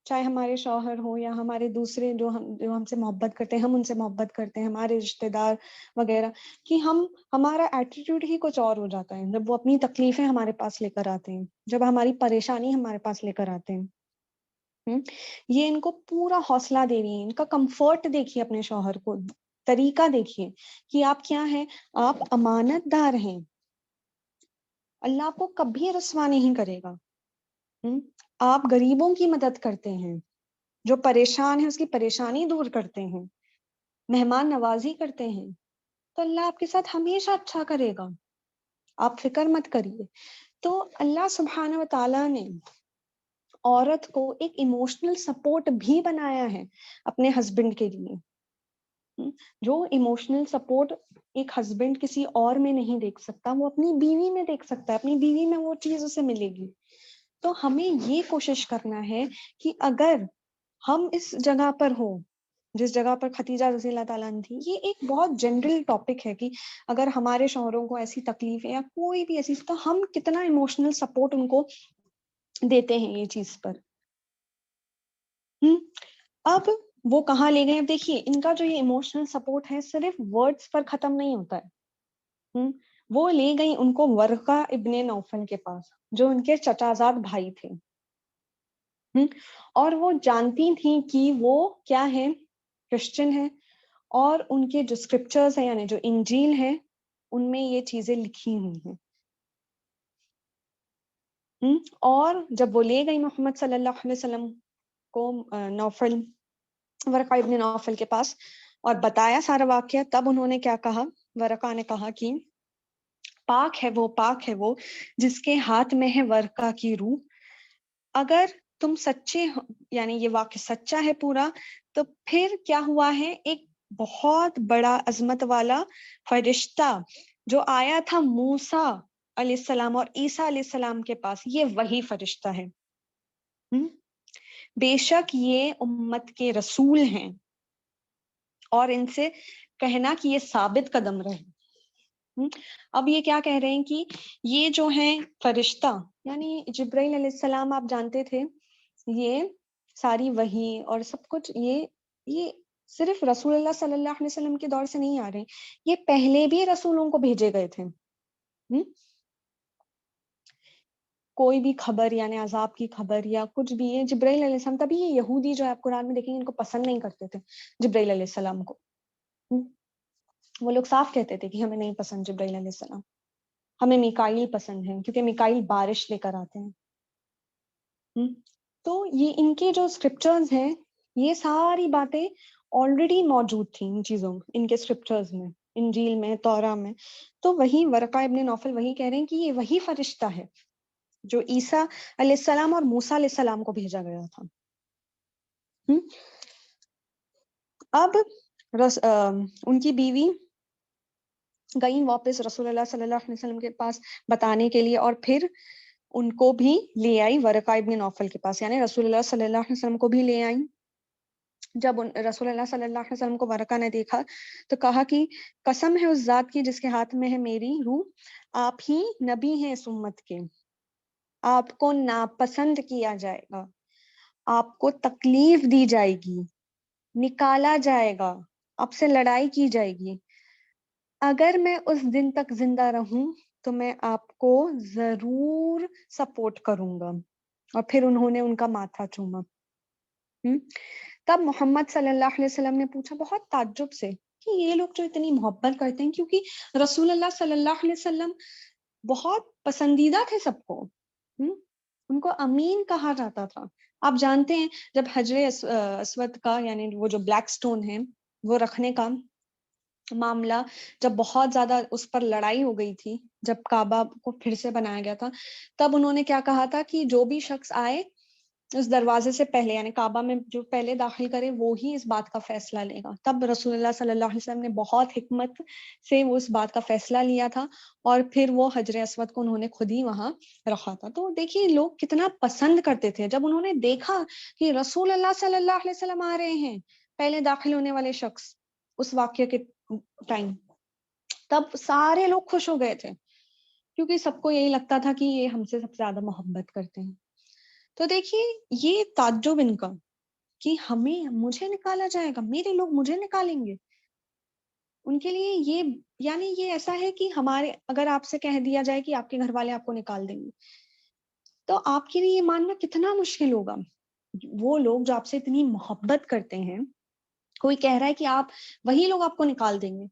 چاہے ہمارے شوہر ہو یا ہمارے دوسرے جو ہم سے محبت کرتے ہیں، ہم ان سے محبت کرتے ہیں، ہمارے رشتہ دار وغیرہ، کہ ہمارا ایٹیٹیوڈ ہی کچھ اور ہو جاتا ہے جب وہ اپنی تکلیفیں ہمارے پاس لے کر آتے ہیں، جب ہماری پریشانی ہمارے پاس لے کر آتے ہیں۔ یہ ان کو پورا حوصلہ دے رہی ہیں، ان کا کمفرٹ دیکھیے، اپنے شوہر کو طریقہ دیکھیے کہ آپ کیا ہیں، آپ امانت دار ہیں، اللہ آپ کو کبھی رسوا نہیں کرے گا، آپ غریبوں کی مدد کرتے ہیں، جو پریشان ہے اس کی پریشانی دور کرتے ہیں، مہمان نوازی کرتے ہیں، تو اللہ آپ کے ساتھ ہمیشہ اچھا کرے گا، آپ فکر مت کریے۔ تو اللہ سبحانہ و تعالیٰ نے عورت کو ایک ایموشنل سپورٹ بھی بنایا ہے اپنے ہسبینڈ کے لیے، جو ایموشنل سپورٹ ایک ہسبینڈ کسی اور میں نہیں دیکھ سکتا، وہ اپنی بیوی میں دیکھ سکتا ہے، اپنی بیوی میں وہ چیز اسے ملے گی۔ تو ہمیں یہ کوشش کرنا ہے کہ اگر ہم اس جگہ پر ہو جس جگہ پر خدیجہ رضی اللہ تعالیٰ عنہ تھی، یہ ایک بہت جنرل ٹاپک ہے کہ اگر ہمارے شوہروں کو ایسی تکلیف ہے یا کوئی بھی ایسی، تو ہم کتنا ایموشنل سپورٹ ان کو دیتے ہیں یہ چیز پر. اب وہ کہاں لے گئے؟ اب دیکھیے ان کا جو یہ ایموشنل سپورٹ ہے صرف ورڈز پر ختم نہیں ہوتا ہے. وہ لے گئی ان کو ورقہ ابن نوفل کے پاس جو ان کے چچازاد بھائی تھے. اور وہ جانتی تھیں کہ وہ کیا ہے، کرسچن ہے، اور ان کے جو اسکرپچرز ہیں یعنی جو انجیل ہے ان میں یہ چیزیں لکھی ہوئی ہیں. اور جب وہ لے گئی محمد صلی اللہ علیہ وسلم کو نوفل، ورقہ ابن نوفل کے پاس، اور بتایا سارا واقعہ، تب انہوں نے کیا کہا؟ ورقہ نے کہا کہ پاک ہے وہ جس کے ہاتھ میں ہے ورقہ کی روح. اگر تم سچے یعنی یہ واقعہ سچا ہے پورا، تو پھر کیا ہوا ہے؟ ایک بہت بڑا عظمت والا فرشتہ جو آیا تھا موسیٰ علیہ السلام اور عیسیٰ علیہ السلام کے پاس، یہ وہی فرشتہ ہے. بے شک یہ امت کے رسول ہیں، اور ان سے کہنا کہ یہ ثابت قدم رہے. اب یہ کیا کہہ رہے ہیں کہ یہ جو ہے فرشتہ یعنی جبرائیل علیہ السلام، آپ جانتے تھے یہ ساری وحی اور سب کچھ یہ صرف رسول اللہ صلی اللہ علیہ وسلم کے دور سے نہیں آ رہے، یہ پہلے بھی رسولوں کو بھیجے گئے تھے. کوئی بھی خبر یعنی عذاب کی خبر یا کچھ بھی ہے، جبرائیل علیہ السلام، تبھی یہ یہودی جو ہے آپ قرآن میں دیکھیں گے ان کو پسند نہیں کرتے تھے جبرائیل علیہ السلام کو. وہ لوگ صاف کہتے تھے کہ ہمیں نہیں پسند جبرائیل علیہ السلام، ہمیں میکائیل پسند ہے کیونکہ میکائیل بارش لے کر آتے ہیں. تو یہ ان کے جو اسکرپچرز ہیں یہ ساری باتیں آلریڈی موجود تھیں ان چیزوں میں، ان کے اسکرپچرز میں، انجیل میں، توراہ میں. تو وہی ورقہ ابن نوفل وہی کہہ رہے ہیں کہ یہ وہی فرشتہ ہے جو عیسیٰ علیہ السلام اور موسیٰ علیہ السلام کو بھیجا گیا تھا. اب ان کی بیوی گئی واپس رسول اللہ صلی اللہ علیہ وسلم کے پاس بتانے کے لیے، اور پھر ان کو بھی لے آئی ورقہ ابن نوفل کے پاس، یعنی رسول اللہ صلی اللہ علیہ وسلم کو بھی لے آئی. جب رسول اللہ صلی اللہ علیہ وسلم کو ورقہ نے دیکھا تو کہا کہ قسم ہے اس ذات کی جس کے ہاتھ میں ہے میری روح، آپ ہی نبی ہیں اس امت کے، آپ کو ناپسند کیا جائے گا، آپ کو تکلیف دی جائے گی، نکالا جائے گا، آپ سے لڑائی کی جائے گی. اگر میں اس دن تک زندہ رہوں تو میں آپ کو ضرور سپورٹ کروں گا. اور پھر انہوں نے ان کا ماتھا چوما. تب محمد صلی اللہ علیہ وسلم نے پوچھا بہت تعجب سے کہ یہ لوگ جو اتنی محبت کرتے ہیں، کیونکہ رسول اللہ صلی اللہ علیہ وسلم بہت پسندیدہ تھے سب کو، ان کو امین کہا جاتا تھا. آپ جانتے ہیں جب حجر اسود کا یعنی وہ جو بلیک سٹون ہے وہ رکھنے کا معاملہ، جب بہت زیادہ اس پر لڑائی ہو گئی تھی، جب کعبہ کو پھر سے بنایا گیا تھا، تب انہوں نے کیا کہا تھا کہ جو بھی شخص آئے اس دروازے سے پہلے یعنی کعبہ میں جو پہلے داخل کرے وہی اس بات کا فیصلہ لے گا. تب رسول اللہ صلی اللہ علیہ وسلم نے بہت حکمت سے وہ اس بات کا فیصلہ لیا تھا، اور پھر وہ حجر اسود کو انہوں نے خود ہی وہاں رکھا تھا. تو دیکھیے لوگ کتنا پسند کرتے تھے. جب انہوں نے دیکھا کہ رسول اللہ صلی اللہ علیہ وسلم آ رہے ہیں، پہلے داخل ہونے والے شخص اس واقعے کے ٹائم، تب سارے لوگ خوش ہو گئے تھے، کیونکہ سب کو یہی لگتا تھا کہ یہ ہم سے سب سے زیادہ محبت کرتے ہیں. تو دیکھیے یہ تعجب ان کا کہ مجھے نکالا جائے گا، میرے لوگ مجھے نکالیں گے. ان کے لیے یہ یعنی یہ ایسا ہے کہ ہمارے اگر آپ سے کہہ دیا جائے کہ آپ کے گھر والے آپ کو نکال دیں گے، تو آپ کے لیے یہ ماننا کتنا مشکل ہوگا. وہ لوگ جو آپ سے اتنی محبت کرتے ہیں، کوئی کہہ رہا ہے کہ وہی لوگ آپ کو نکال دیں گے.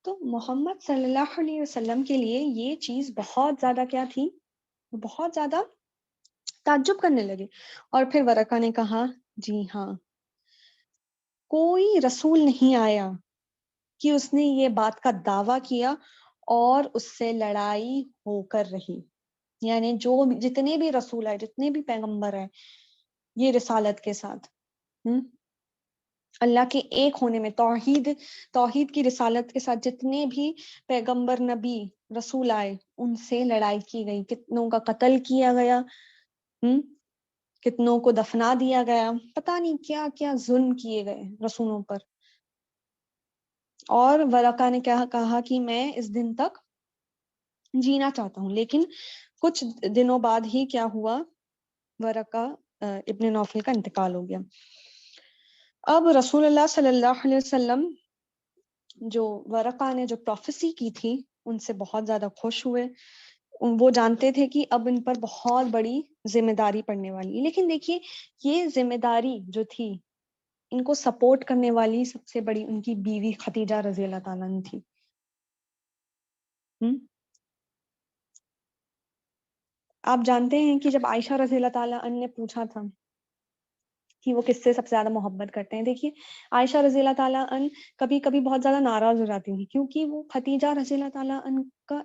تو محمد صلی اللہ علیہ وسلم کے لیے یہ چیز بہت زیادہ کیا تھی، بہت زیادہ تعجب کرنے لگے. اور پھر ورقہ نے کہا جی ہاں، کوئی رسول نہیں آیا کہ اس نے یہ بات کا دعویٰ کیا اور اس سے لڑائی ہو کر رہی. یعنی جتنے بھی رسول آئے، جتنے بھی پیغمبر ہیں، یہ رسالت کے ساتھ اللہ کے ایک ہونے میں، توحید کی رسالت کے ساتھ جتنے بھی پیغمبر، نبی، رسول آئے، ان سے لڑائی کی گئی، کتنوں کا قتل کیا گیا، کتنوں کو دفنا دیا گیا، پتہ نہیں کیا کیا ظلم کیے گئے رسولوں پر. اور ورقہ نے کیا کہا کہ میں اس دن تک جینا چاہتا ہوں. لیکن کچھ دنوں بعد ہی کیا ہوا، ورقہ ابن نوفل کا انتقال ہو گیا. اب رسول اللہ صلی اللہ علیہ وسلم جو ورقہ نے جو پروفیسی کی تھی ان سے بہت زیادہ خوش ہوئے. وہ جانتے تھے کہ اب ان پر بہت بڑی ذمہ داری پڑنے والی ہے. لیکن دیکھیے یہ ذمہ داری جو تھی ان کو سپورٹ کرنے والی سب سے بڑی ان کی بیوی خدیجہ رضی اللہ تعالیٰ عنہ تھی. آپ جانتے ہیں کہ جب عائشہ رضی اللہ تعالیٰ عنہ نے پوچھا تھا کہ وہ کس سے سب سے زیادہ محبت کرتے ہیں، دیکھیے عائشہ رضی اللہ تعالیٰ عنہ کبھی کبھی بہت زیادہ ناراض ہو جاتی تھی کیونکہ وہ خدیجہ رضی اللہ تعالیٰ عنہ کا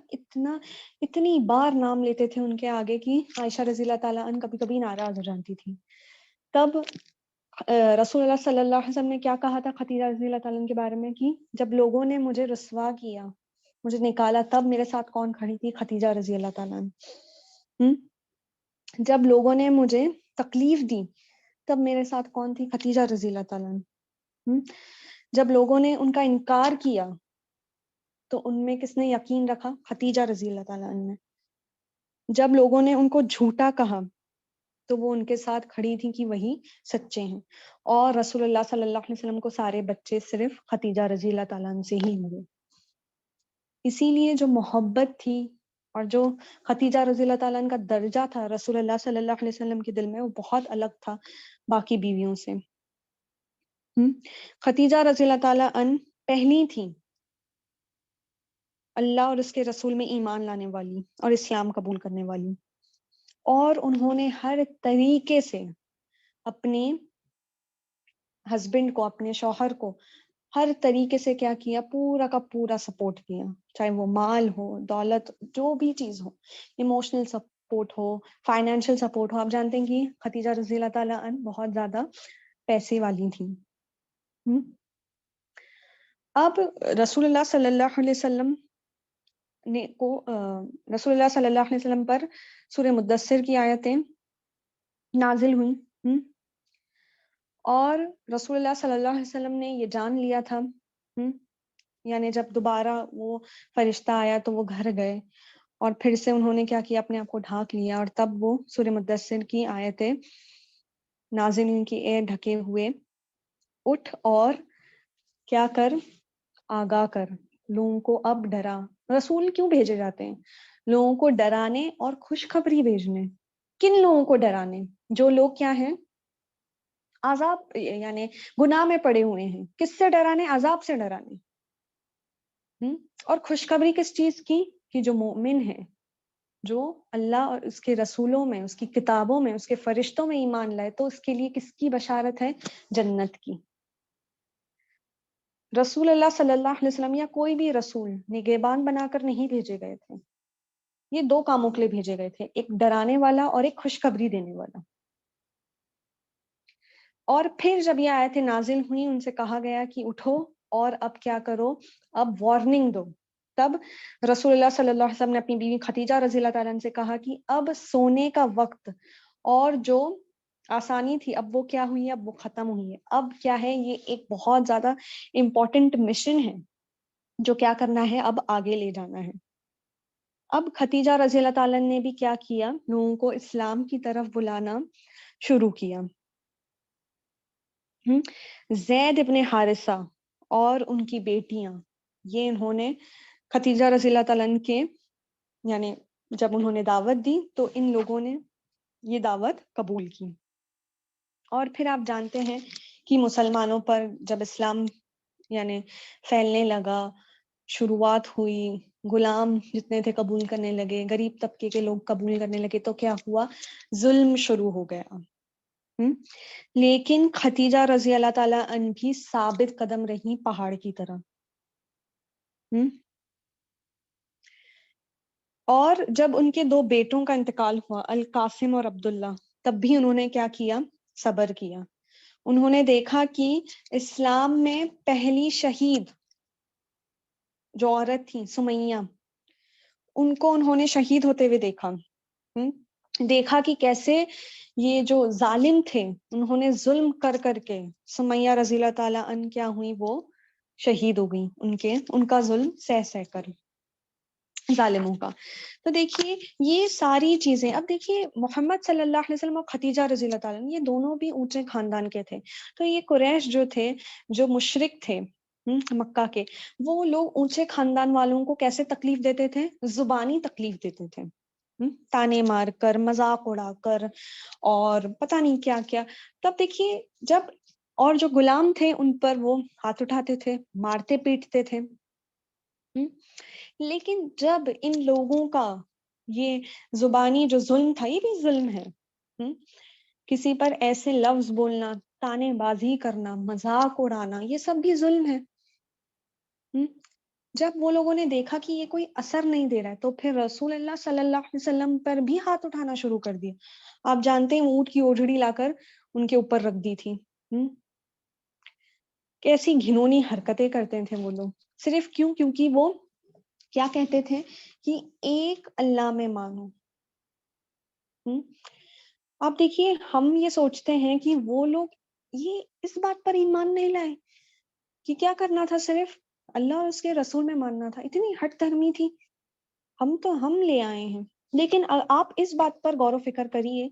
اتنی بار نام لیتے تھے ان کے آگے کہ عائشہ رضی اللہ تعالیٰ عنہ کبھی کبھی ناراض ہو جاتی تھی. تب رسول اللہ صلی اللہ علیہ وسلم نے کیا کہا تھا خدیجہ رضی اللہ تعالیٰ عنہ کے بارے میں کہ جب لوگوں نے مجھے رسوا کیا، مجھے نکالا، تب میرے ساتھ کون کھڑی تھی؟ خدیجہ رضی اللہ تعالیٰ عنہ. جب لوگوں نے مجھے تکلیف دی تب میرے ساتھ کون تھی؟ خدیجہ رضی اللہ تعالیٰ عنہ. جب لوگوں نے ان کا انکار کیا تو ان میں کس نے یقین رکھا؟ خدیجہ رضی اللہ تعالیٰ عنہ نے. جب لوگوں نے ان کو جھوٹا کہا تو وہ ان کے ساتھ کھڑی تھی کہ وہی سچے ہیں. اور رسول اللہ صلی اللہ علیہ وسلم کو سارے بچے صرف خدیجہ رضی اللہ تعالیٰ عنہ سے ہی ہوئے. اسی لیے جو محبت تھی اور جو خدیجہ رضی اللہ تعالیٰ عنہ کا درجہ تھا رسول اللہ صلی اللہ علیہ وسلم کے دل میں، وہ بہت الگ تھا باقی بیویوں سے. خدیجہ رضی اللہ تعالیٰ عنہ پہلی تھی اللہ اور اس کے رسول میں ایمان لانے والی اور اسلام قبول کرنے والی، اور انہوں نے ہر طریقے سے اپنے ہسبینڈ کو، اپنے شوہر کو ہر طریقے سے کیا کیا؟ پورا کا پورا سپورٹ کیا، چاہے وہ مال ہو، دولت، جو بھی چیز ہو، ایموشنل سپورٹ ہو، فائنینشیل سپورٹ ہو. آپ جانتے ہیں کہ خدیجہ رضی اللہ تعالیٰ عنہ بہت زیادہ پیسے والی تھیں. اب رسول اللہ صلی اللہ علیہ وسلم رسول اللہ صلی اللہ علیہ وسلم پر سورہ مدثر کی آیتیں نازل ہوئی، اور رسول اللہ صلی اللہ علیہ وسلم نے یہ جان لیا تھا، یعنی جب دوبارہ وہ فرشتہ آیا تو وہ گھر گئے اور پھر سے انہوں نے کیا کیا؟ اپنے آپ کو ڈھانک لیا، اور تب وہ سورہ مدثر کی آیتیں نازل ہوئی کہ اے ڈھکے ہوئے اٹھ اور کیا کر؟ آگاہ کر لوگوں کو. اب ڈرا. رسول کیوں بھیجے جاتے ہیں؟ لوگوں کو ڈرانے اور خوشخبری بھیجنے. کن لوگوں کو ڈرانے؟ جو لوگ کیا ہیں؟ عذاب، یعنی گناہ میں پڑے ہوئے ہیں. کس سے ڈرانے؟ عذاب سے ڈرانے. اور خوشخبری کس چیز کی؟ کہ جو مومن ہے، جو اللہ اور اس کے رسولوں میں، اس کی کتابوں میں، اس کے فرشتوں میں ایمان لائے، تو اس کے لیے کس کی بشارت ہے؟ جنت کی. رسول اللہ صلی اللہ علیہ وسلم یا کوئی بھی رسول نگہبان بنا کر نہیں بھیجے گئے تھے. یہ دو کاموں کے لیے بھیجے گئے تھے، ایک ڈرانے والا اور ایک خوشخبری دینے والا. اور پھر جب یہ آیتیں نازل ہوئی، ان سے کہا گیا کہ اٹھو اور اب کیا کرو؟ اب وارننگ دو. تب رسول اللہ صلی اللہ علیہ وسلم نے اپنی بیوی خدیجہ رضی اللہ تعالیٰ عنہ سے کہا کہ اب سونے کا وقت، اور جو آسانی تھی اب وہ کیا ہوئی ہے؟ اب وہ ختم ہوئی ہے. اب کیا ہے؟ یہ ایک بہت زیادہ امپورٹنٹ مشن ہے جو کیا کرنا ہے؟ اب آگے لے جانا ہے. اب خدیجہ رضی اللہ تعالیٰ نے بھی کیا کیا؟ لوگوں کو اسلام کی طرف بلانا شروع کیا. زید ابن حارثہ اور ان کی بیٹیاں، یہ انہوں نے خدیجہ رضی اللہ تعالیٰ عنہ کے، یعنی جب انہوں نے دعوت دی تو ان لوگوں نے یہ دعوت قبول کی. اور پھر آپ جانتے ہیں کہ مسلمانوں پر جب اسلام یعنی پھیلنے لگا، شروعات ہوئی، غلام جتنے تھے قبول کرنے لگے، غریب طبقے کے لوگ قبول کرنے لگے، تو کیا ہوا؟ ظلم شروع ہو گیا. لیکن خدیجہ رضی اللہ تعالیٰ عنہ بھی ثابت قدم رہی پہاڑ کی طرح. اور جب ان کے دو بیٹوں کا انتقال ہوا، القاسم اور عبداللہ، تب بھی انہوں نے کیا کیا؟ صبر کیا. انہوں نے دیکھا کہ اسلام میں پہلی شہید جو عورت تھی سمیہ، ان کو انہوں نے شہید ہوتے ہوئے دیکھا کہ کیسے یہ جو ظالم تھے انہوں نے ظلم کر کر کے سمیہ رضی اللہ تعالیٰ عنہ کیا ہوئی؟ وہ شہید ہو گئی، ان کا ظلم سہ کر. ظالموں کا. تو دیکھیے یہ ساری چیزیں، اب دیکھیے محمد صلی اللہ علیہ وسلم اور خدیجہ رضی اللہ تعالیٰ عنہ، یہ دونوں بھی اونچے خاندان کے تھے. تو یہ قریش جو تھے، جو مشرک تھے مکہ کے، وہ لوگ اونچے خاندان والوں کو کیسے تکلیف دیتے تھے؟ زبانی تکلیف دیتے تھے، تانے مار کر، مذاق اڑا کر، اور پتہ نہیں کیا کیا. تب دیکھیے جب، اور جو غلام تھے ان پر وہ ہاتھ اٹھاتے تھے، مارتے پیٹتے تھے. لیکن جب ان لوگوں کا یہ زبانی جو ظلم تھا، یہ بھی ظلم ہے. کسی پر ایسے لفظ بولنا، تانے بازی کرنا، مذاق اڑانا، یہ سب بھی ظلم ہے. جب وہ لوگوں نے دیکھا کہ یہ کوئی اثر نہیں دے رہا ہے، تو پھر رسول اللہ صلی اللہ علیہ وسلم پر بھی ہاتھ اٹھانا شروع کر دیا. آپ جانتے ہیں اونٹ کی اوجھڑی لا کر ان کے اوپر رکھ دی تھی. کیسی گھنونی حرکتیں کرتے تھے وہ لوگ. صرف کیوں؟ کیونکہ وہ کیا کہتے تھے کہ ایک اللہ میں مانو. آپ دیکھیے ہم یہ سوچتے ہیں کہ وہ لوگ یہ اس بات پر ایمان نہیں لائے کہ کیا کرنا تھا، صرف اللہ اور اس کے رسول میں ماننا تھا. اتنی ہٹ دھرمی تھی. ہم لے آئے ہیں. لیکن آپ اس بات پر غور و فکر کریے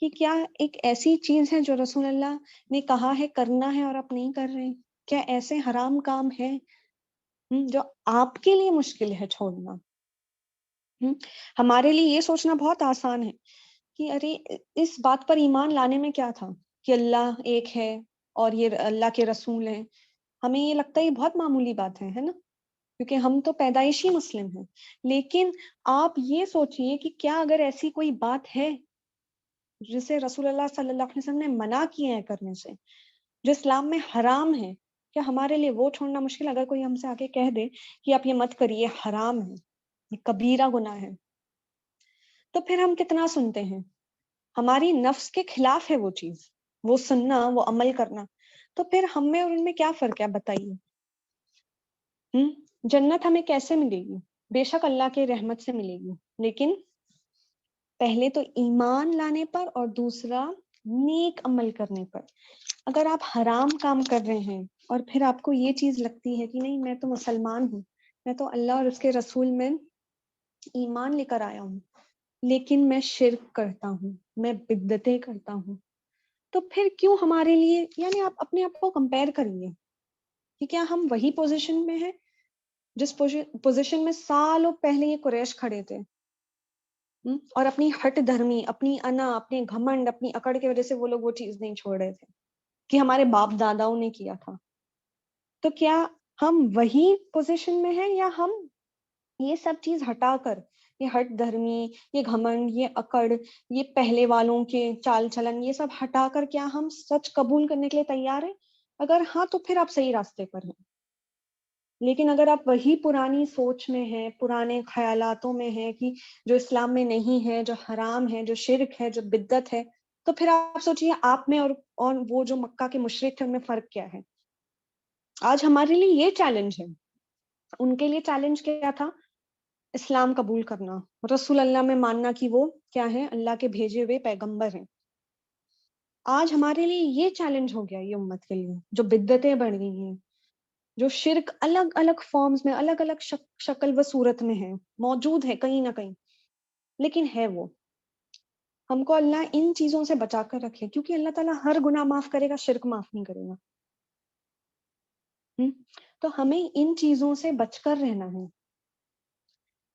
کہ کیا ایک ایسی چیز ہے جو رسول اللہ نے کہا ہے کرنا ہے اور آپ نہیں کر رہے؟ کیا ایسے حرام کام ہے جو آپ کے لیے مشکل ہے چھوڑنا؟ ہمارے لیے یہ سوچنا بہت آسان ہے کہ ارے اس بات پر ایمان لانے میں کیا تھا کہ اللہ ایک ہے اور یہ اللہ کے رسول ہیں. ہمیں یہ لگتا ہے یہ بہت معمولی بات ہے نا، کیونکہ ہم تو پیدائشی مسلم ہیں. لیکن آپ یہ سوچئے کہ کیا اگر ایسی کوئی بات ہے جسے رسول اللہ صلی اللہ علیہ وسلم نے منع کیا ہے کرنے سے، جو اسلام میں حرام ہے، کیا ہمارے لیے وہ چھوڑنا مشکل؟ اگر کوئی ہم سے آگے کہہ دے کہ آپ یہ مت کریے، حرام ہے، یہ کبیرہ گناہ ہے، تو پھر ہم کتنا سنتے ہیں؟ ہماری نفس کے خلاف ہے وہ چیز، وہ سننا، وہ عمل کرنا. تو پھر ہم میں اور ان میں کیا فرق ہے بتائیے؟ جنت ہمیں کیسے ملے گی؟ بے شک اللہ کے رحمت سے ملے گی، لیکن پہلے تو ایمان لانے پر اور دوسرا نیک عمل کرنے پر. اگر آپ حرام کام کر رہے ہیں اور پھر آپ کو یہ چیز لگتی ہے کہ نہیں میں تو مسلمان ہوں، میں تو اللہ اور اس کے رسول میں ایمان لے کر آیا ہوں، لیکن میں شرک کرتا ہوں، میں بدعتیں کرتا ہوں، تو پھر کیوں ہمارے لیے، یعنی آپ اپنے آپ کو کمپیئر کریے کہ کیا ہم وہی پوزیشن میں ہیں جس پوزیشن میں سالوں پہلے یہ قریش کھڑے تھے، اور اپنی ہٹ دھرمی، اپنی انا، اپنے گھمنڈ، اپنی اکڑ کی وجہ سے وہ لوگ وہ چیز نہیں چھوڑ رہے تھے کہ ہمارے باپ داداؤں نے کیا تھا. تو کیا ہم وہی پوزیشن میں ہیں، یا ہم یہ سب چیز ہٹا کر، یہ ہٹ دھرمی، یہ گھمنڈ، یہ اکڑ، یہ پہلے والوں کے چال چلن، یہ سب ہٹا کر کیا ہم سچ قبول کرنے کے لیے تیار ہیں؟ اگر ہاں تو پھر آپ صحیح راستے پر ہیں. لیکن اگر آپ وہی پرانی سوچ میں ہیں، پرانے خیالاتوں میں ہیں کہ جو اسلام میں نہیں ہے، جو حرام ہے، جو شرک ہے، جو بدعت ہے، تو پھر آپ سوچئے آپ میں اور وہ جو مکہ کے مشرک تھے ان میں فرق کیا ہے؟ آج ہمارے لیے یہ چیلنج ہے. ان کے لیے چیلنج کیا تھا؟ اسلام قبول کرنا، رسول اللہ میں ماننا کہ وہ کیا ہے؟ اللہ کے بھیجے ہوئے پیغمبر ہیں. آج ہمارے لیے یہ چیلنج ہو گیا یہ امت کے لیے، جو بدعتیں بڑھ گئی ہیں، جو شرک الگ الگ فارمز میں، الگ الگ شکل و صورت میں ہے، موجود ہے کہیں نہ کہیں، لیکن ہے وہ. ہم کو اللہ ان چیزوں سے بچا کر رکھے، کیونکہ اللہ تعالیٰ ہر گناہ معاف کرے گا، شرک معاف نہیں کرے گا. تو ہمیں ان چیزوں سے بچ کر رہنا ہے.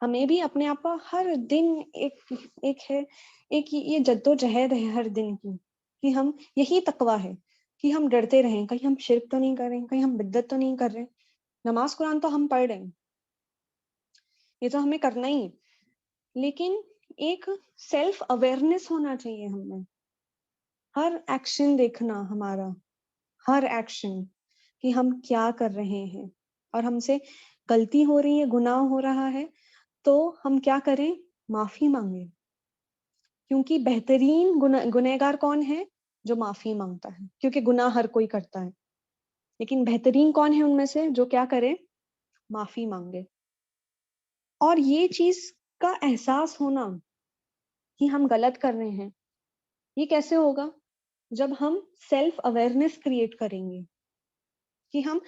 ہمیں بھی اپنے آپ کو ہر دن ایک یہ جد و جہد ہے ہر دن کی، کہ ہم یہی تقویٰ ہے کہ ہم ڈرتے رہیں کہیں ہم شرک تو نہیں کر رہے، کہیں ہم بدعت تو نہیں کر رہے. نماز قرآن تو ہم پڑھ رہے ہیں، یہ تو ہمیں کرنا ہی ہے، لیکن ایک سیلف اویئرنیس ہونا چاہیے ہم میں. ہر ایکشن دیکھنا، ہمارا ہر ایکشن کہ ہم کیا کر رہے ہیں، اور ہم سے غلطی ہو رہی ہے، گناہ ہو رہا ہے، تو ہم کیا کریں؟ معافی مانگیں. کیونکہ بہترین گنہگار کون ہے؟ جو معافی مانگتا ہے، کیونکہ گناہ ہر کوئی کرتا ہے، لیکن بہترین کون ہے ان میں سے؟ جو کیا کرے؟ معافی مانگے. اور یہ چیز کا احساس ہونا کہ ہم غلط کر رہے ہیں، یہ کیسے ہوگا؟ جب ہم سیلف اویئرنیس کریٹ کریں گے کہ ہم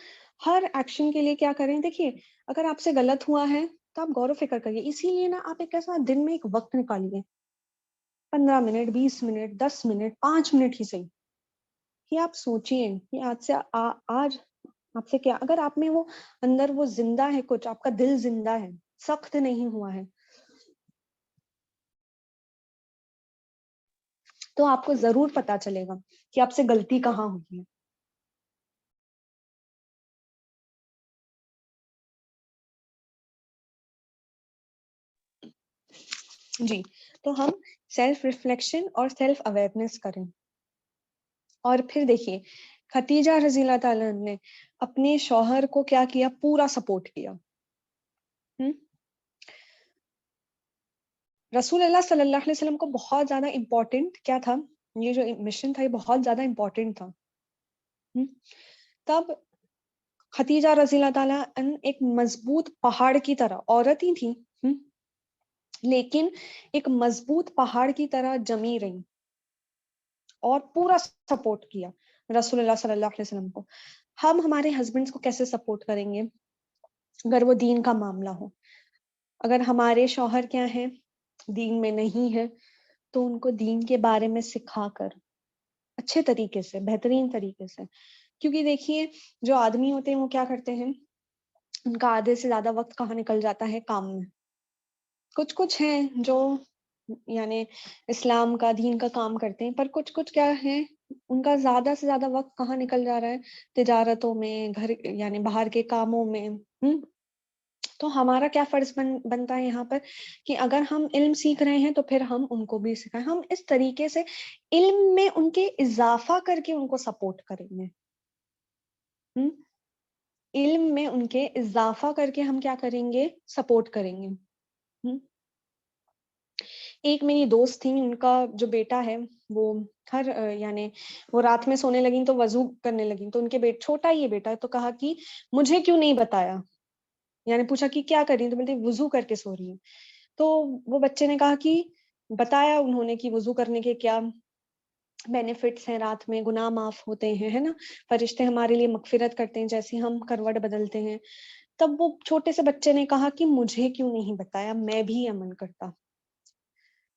ہر ایکشن کے لیے کیا کریں. دیکھیے اگر آپ سے غلط ہوا ہے تو آپ غور و فکر کریے. اسی لیے نا آپ ایک ایسا دن میں ایک وقت نکالیے, 15 منٹ, 20 منٹ, 10 منٹ, 5 منٹ ہی صحیح, کہ آپ سوچیے کہ آج سے آج آپ سے کیا, اگر آپ میں وہ اندر وہ زندہ ہے, کچھ آپ کا دل زندہ ہے, سخت نہیں ہوا ہے, تو آپ کو ضرور پتا چلے گا کہ آپ سے غلطی کہاں ہوئی ہے. جی, تو ہم سیلف ریفلیکشن اور سیلف اویئرنیس کریں. اور پھر دیکھیے خدیجہ رضی اللہ تعالیٰ نے اپنے شوہر کو کیا کیا, پورا سپورٹ کیا. رسول اللہ صلی اللہ علیہ وسلم کو بہت زیادہ امپورٹنٹ کیا تھا, یہ جو مشن تھا یہ بہت زیادہ امپورٹنٹ تھا. تب خدیجہ رضی اللہ تعالیٰ ایک مضبوط پہاڑ کی طرح عورت ہی تھی, لیکن ایک مضبوط پہاڑ کی طرح جمی رہی اور پورا سپورٹ کیا رسول اللہ صلی اللہ علیہ وسلم کو. ہم ہمارے ہسبینڈز کو کیسے سپورٹ کریں گے اگر وہ دین کا معاملہ ہو؟ اگر ہمارے شوہر کیا ہیں, دین میں نہیں ہے, تو ان کو دین کے بارے میں سکھا کر اچھے طریقے سے, بہترین طریقے سے, کیونکہ دیکھیے جو آدمی ہوتے ہیں وہ کیا کرتے ہیں, ان کا آدھے سے زیادہ وقت کہاں نکل جاتا ہے, کام میں. کچھ ہیں جو یعنی اسلام کا, دین کا کام کرتے ہیں, پر کچھ کیا ہے, ان کا زیادہ سے زیادہ وقت کہاں نکل جا رہا ہے, تجارتوں میں, گھر یعنی باہر کے کاموں میں. تو ہمارا کیا فرض بنتا ہے یہاں پر کہ اگر ہم علم سیکھ رہے ہیں تو پھر ہم ان کو بھی سکھائیں. ہم اس طریقے سے علم میں ان کے اضافہ کر کے ان کو سپورٹ کریں گے. علم میں ان کے اضافہ کر کے ہم کیا کریں گے, سپورٹ کریں گے. ایک میری دوست تھی, ان کا جو بیٹا ہے وہ یعنی وہ رات میں سونے لگیں تو وضو کرنے لگیں, تو ان کے چھوٹا ہی بیٹا ہے, تو کہا کہ مجھے کیوں نہیں بتایا, یعنی پوچھا کہ کیا کر رہی ہیں, تو بولتے وضو کر کے سو رہی ہیں. تو وہ بچے نے کہا کہ بتایا انہوں نے کہ وضو کرنے کے کیا بینیفٹس ہیں, رات میں گناہ معاف ہوتے ہیں, ہے نا, فرشتے ہمارے لیے مغفرت کرتے ہیں جیسے ہم کروٹ بدلتے ہیں. تب وہ چھوٹے سے بچے نے کہا کہ مجھے کیوں نہیں بتایا, میں بھی عمل کرتا.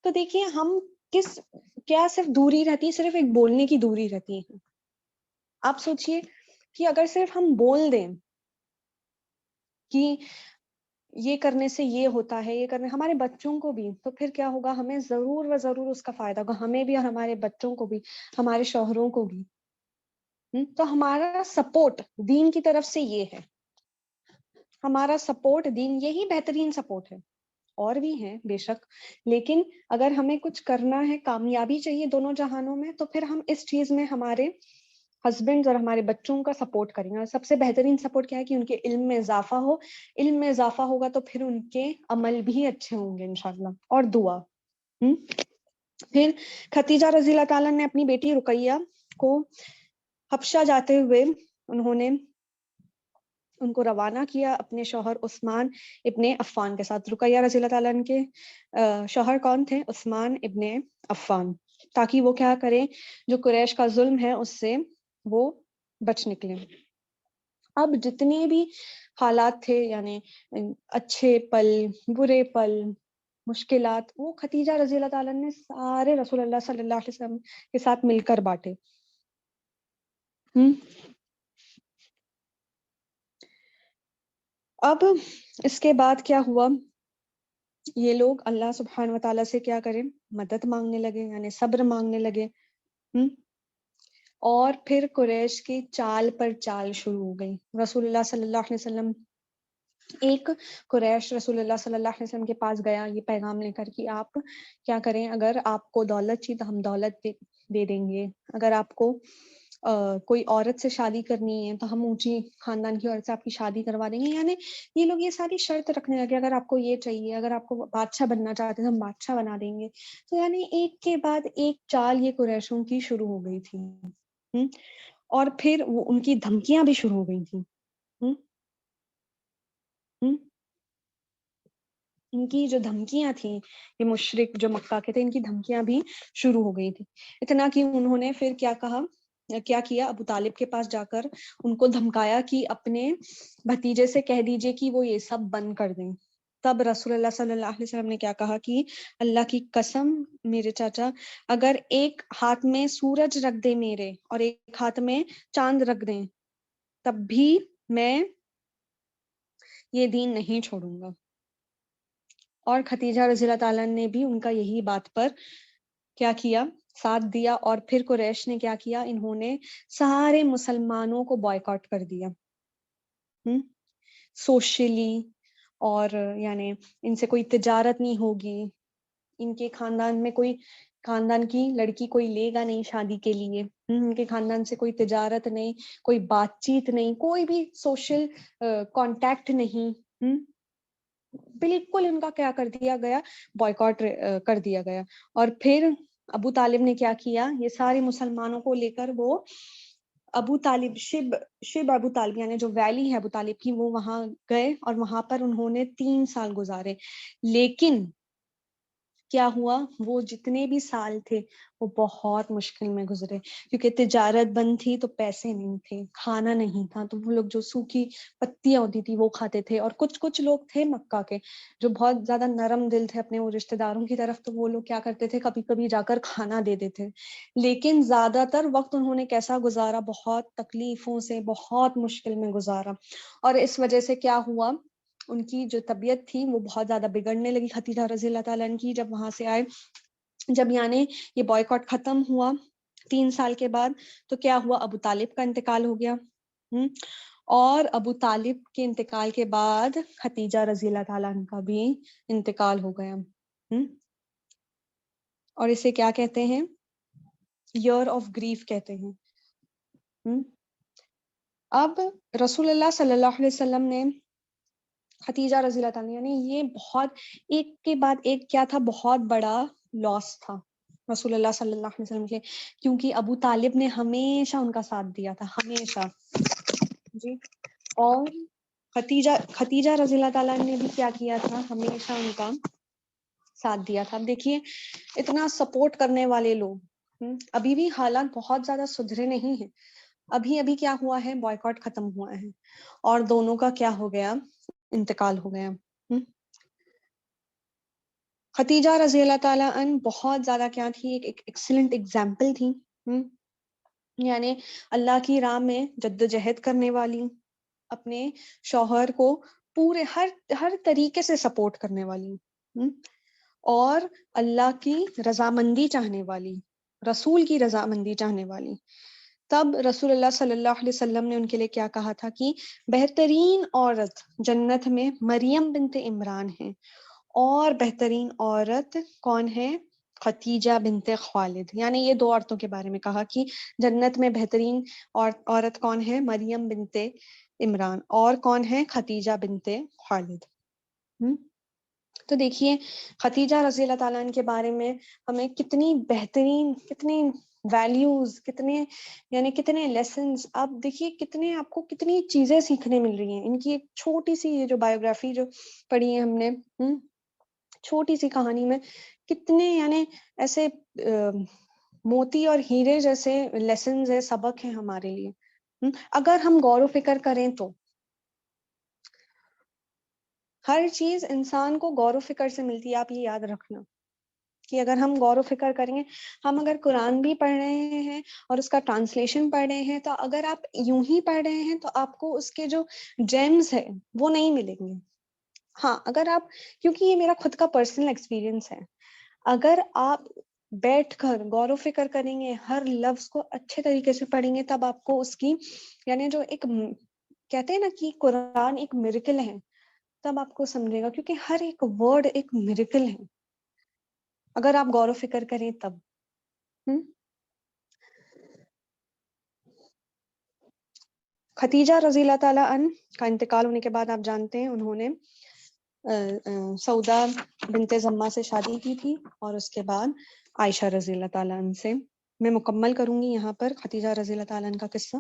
تو دیکھیے ہم کیا صرف دوری رہتی ہے, صرف ایک بولنے کی دوری رہتی ہے. آپ سوچئے کہ اگر صرف ہم بول دیں کہ یہ کرنے سے یہ ہوتا ہے, یہ کرنے ہمارے بچوں کو بھی, تو پھر کیا ہوگا, ہمیں ضرور و ضرور اس کا فائدہ ہوگا, ہمیں بھی اور ہمارے بچوں کو بھی, ہمارے شوہروں کو بھی. تو ہمارا سپورٹ دین کی طرف سے یہ ہے, ہمارا سپورٹ دین یہی بہترین سپورٹ ہے. اور بھی ہیں بے شک, لیکن اگر ہمیں کچھ کرنا ہے, کامیابی چاہیے دونوں جہانوں میں, تو پھر ہم اس چیز میں ہمارے ہسبینڈ اور ہمارے بچوں کا سپورٹ کریں گے. اور سب سے بہترین سپورٹ کیا ہے کہ ان کے علم میں اضافہ ہو. علم میں اضافہ ہوگا تو پھر ان کے عمل بھی اچھے ہوں گے انشاءاللہ. اور دعا. پھر خدیجہ رضی اللہ تعالیٰ نے اپنی بیٹی رقیہ کو حبشہ جاتے ہوئے انہوں نے ان کو روانہ کیا اپنے شوہر عثمان ابن عفان کے ساتھ. رقیہ رضی اللہ تعالیٰ کے شوہر کون تھے؟ عثمان ابن عفان, تاکہ وہ کیا کریں, جو قریش کا ظلم ہے اس سے وہ بچ نکلیں. اب جتنے بھی حالات تھے, یعنی اچھے پل, برے پل, مشکلات, وہ خدیجہ رضی اللہ تعالیٰ نے سارے رسول اللہ صلی اللہ علیہ وسلم کے ساتھ مل کر بانٹے. اب اس کے بعد کیا ہوا, یہ لوگ اللہ سبحانہ و تعالیٰ سے کیا کریں, مدد مانگنے لگے, یعنی صبر مانگنے لگے. اور پھر قریش کی چال پر چال شروع ہو گئی. رسول اللہ صلی اللہ علیہ وسلم, ایک قریش رسول اللہ صلی اللہ علیہ وسلم کے پاس گیا یہ پیغام لے کر کہ آپ کیا کریں, اگر آپ کو دولت چاہیے تو ہم دولت دے دیں گے, اگر آپ کو کوئی عورت سے شادی کرنی ہے تو ہم اونچی خاندان کی عورت سے آپ کی شادی کروا دیں گے. یعنی یہ لوگ یہ ساری شرط رکھنے لگے, اگر آپ کو یہ چاہیے, اگر آپ کو بادشاہ بننا چاہتے ہیں تو ہم بادشاہ بنا دیں گے. تو یعنی ایک کے بعد ایک چال یہ قریشوں کی شروع ہو گئی تھی. اور پھر وہ ان کی دھمکیاں بھی شروع ہو گئی تھیں. ان کی جو دھمکیاں تھیں, یہ مشرک جو مکہ کے تھے, ان کی دھمکیاں بھی شروع ہو گئی تھی. اتنا کہ انہوں نے پھر کیا کیا, ابو طالب کے پاس جا کر ان کو دھمکایا کہ اپنے بھتیجے سے کہہ دیجئے کہ وہ یہ سب بند کر دیں. تب رسول اللہ صلی اللہ علیہ وسلم نے کیا کہا کہ اللہ کی قسم میرے چاچا، اگر ایک ہاتھ میں سورج رکھ دے میرے اور ایک ہاتھ میں چاند رکھ دیں تب بھی میں یہ دین نہیں چھوڑوں گا. اور ختیجہ رضی اللہ تعالیٰ نے بھی ان کا یہی بات پر کیا کیا، ساتھ دیا. اور پھر قریش نے کیا کیا، انہوں نے سارے مسلمانوں کو بائیکاٹ کر دیا سوشلی، اور یعنی ان سے کوئی تجارت نہیں ہوگی، ان کے خاندان میں کوئی، خاندان کی لڑکی کوئی لے گا نہیں شادی کے لیے، ان کے خاندان سے کوئی تجارت نہیں، کوئی بات چیت نہیں، کوئی بھی سوشل کانٹیکٹ نہیں، بالکل ان کا کیا کر دیا گیا، بائیکاٹ کر دیا گیا. اور پھر ابو طالب نے کیا کیا، یہ سارے مسلمانوں کو لے کر وہ ابو طالب شب ابو طالب یعنی جو ویلی ہے ابو طالب کی، وہ وہاں گئے اور وہاں پر انہوں نے 3 سال گزارے. لیکن کیا ہوا، وہ جتنے بھی سال تھے وہ بہت مشکل میں گزرے، کیونکہ تجارت بند تھی تو پیسے نہیں تھے، کھانا نہیں تھا، تو وہ لوگ جو سوکھی پتیاں ہوتی تھی وہ کھاتے تھے. اور کچھ لوگ تھے مکہ کے جو بہت زیادہ نرم دل تھے اپنے وہ رشتہ داروں کی طرف، تو وہ لوگ کیا کرتے تھے، کبھی کبھی جا کر کھانا دے دیتے. لیکن زیادہ تر وقت انہوں نے کیسا گزارا، بہت تکلیفوں سے، بہت مشکل میں گزارا. اور اس وجہ سے کیا ہوا، ان کی جو طبیعت تھی وہ بہت زیادہ بگڑنے لگی ختیجہ رضی اللہ تعالیٰ عنہ کی. جب وہاں سے آئے، جب یعنی یہ بائیکاٹ ختم ہوا 3 سال کے بعد، تو کیا ہوا، ابو طالب کا انتقال ہو گیا. اور ابو طالب کے انتقال کے بعد ختیجہ رضی اللہ تعالیٰ عنہ کا بھی انتقال ہو گیا. اور اسے کیا کہتے ہیں، ایئر آف گریف کہتے ہیں. اب رسول اللہ صلی اللہ علیہ وسلم نے ختیجہ رضی اللہ تعالیٰ یعنی یہ بہت ایک کے بعد ایک کیا تھا، بہت بڑا لاس تھا رسول اللہ صلی اللہ علیہ وسلم کے، کیونکہ ابو طالب نے ہمیشہ ان کا ساتھ دیا تھا، ہمیشہ جی. اور ختیجہ رضی اللہ تعالیٰ نے بھی کیا کیا تھا، ہمیشہ ان کا ساتھ دیا تھا. اب دیکھیے اتنا سپورٹ کرنے والے لوگ، ابھی بھی حالات بہت زیادہ سدھرے نہیں ہیں. ابھی کیا ہوا ہے، بائیکاٹ ختم ہوا ہے اور دونوں کا کیا ہو گیا، انتقال ہو گیا. ختیجہ رضی اللہ تعالیٰ عنہ بہت زیادہ کیا تھی، ایک ایکسلنٹ ایگزامپل تھی، یعنی اللہ کی راہ میں جدوجہد کرنے والی، اپنے شوہر کو پورے ہر طریقے سے سپورٹ کرنے والی، اور اللہ کی رضامندی چاہنے والی، رسول کی رضامندی چاہنے والی. تب رسول اللہ صلی اللہ علیہ وسلم نے ان کے لیے کیا کہا تھا کہ بہترین عورت جنت میں مریم بنت عمران ہے، اور بہترین عورت کون ہے، ختیجہ بنت خوالد. یعنی یہ 2 عورتوں کے بارے میں کہا کہ جنت میں بہترین عورت کون ہے، مریم بنت عمران، اور کون ہے، ختیجہ بنت خوالد. تو دیکھیے ختیجہ رضی اللہ تعالیٰ عنہ کے بارے میں ہمیں کتنی بہترین، کتنی ویلیوز، کتنے لیسنز، آپ دیکھیے کتنے، آپ کو کتنی چیزیں سیکھنے مل رہی ہیں. ان کی ایک چھوٹی سی یہ جو بایوگرافی جو پڑھی ہے ہم نے، چھوٹی سی کہانی میں کتنے یعنی ایسے موتی اور ہیرے جیسے لیسنز ہے، سبق ہیں ہمارے لیے. اگر ہم غور و فکر کریں تو ہر چیز انسان کو غور و فکر سے ملتی ہے. آپ یہ یاد رکھنا کہ اگر ہم غور و فکر کریں گے، ہم اگر قرآن بھی پڑھ رہے ہیں اور اس کا ٹرانسلیشن پڑھ رہے ہیں، تو اگر آپ یوں ہی پڑھ رہے ہیں تو آپ کو اس کے جو جیمز ہیں وہ نہیں ملیں گے. ہاں اگر آپ، کیونکہ یہ میرا خود کا پرسنل ایکسپیرینس ہے، اگر آپ بیٹھ کر غور و فکر کریں گے، ہر لفظ کو اچھے طریقے سے پڑھیں گے، تب آپ کو اس کی یعنی جو ایک کہتے ہیں نا کہ قرآن ایک میریکل ہے، تب آپ کو سمجھے گا، کیونکہ ہر ایک ورڈ ایک میریکل ہے اگر آپ غور و فکر کریں تب. ختیجہ رضی اللہ تعالیٰ عنہ کا انتقال ہونے کے بعد آپ جانتے ہیں انہوں نے سودا بنت زمہ سے شادی کی تھی، اور اس کے بعد عائشہ رضی اللہ تعالیٰ عنہ سے. میں مکمل کروں گی یہاں پر ختیجہ رضی اللہ تعالیٰ عنہ کا قصہ.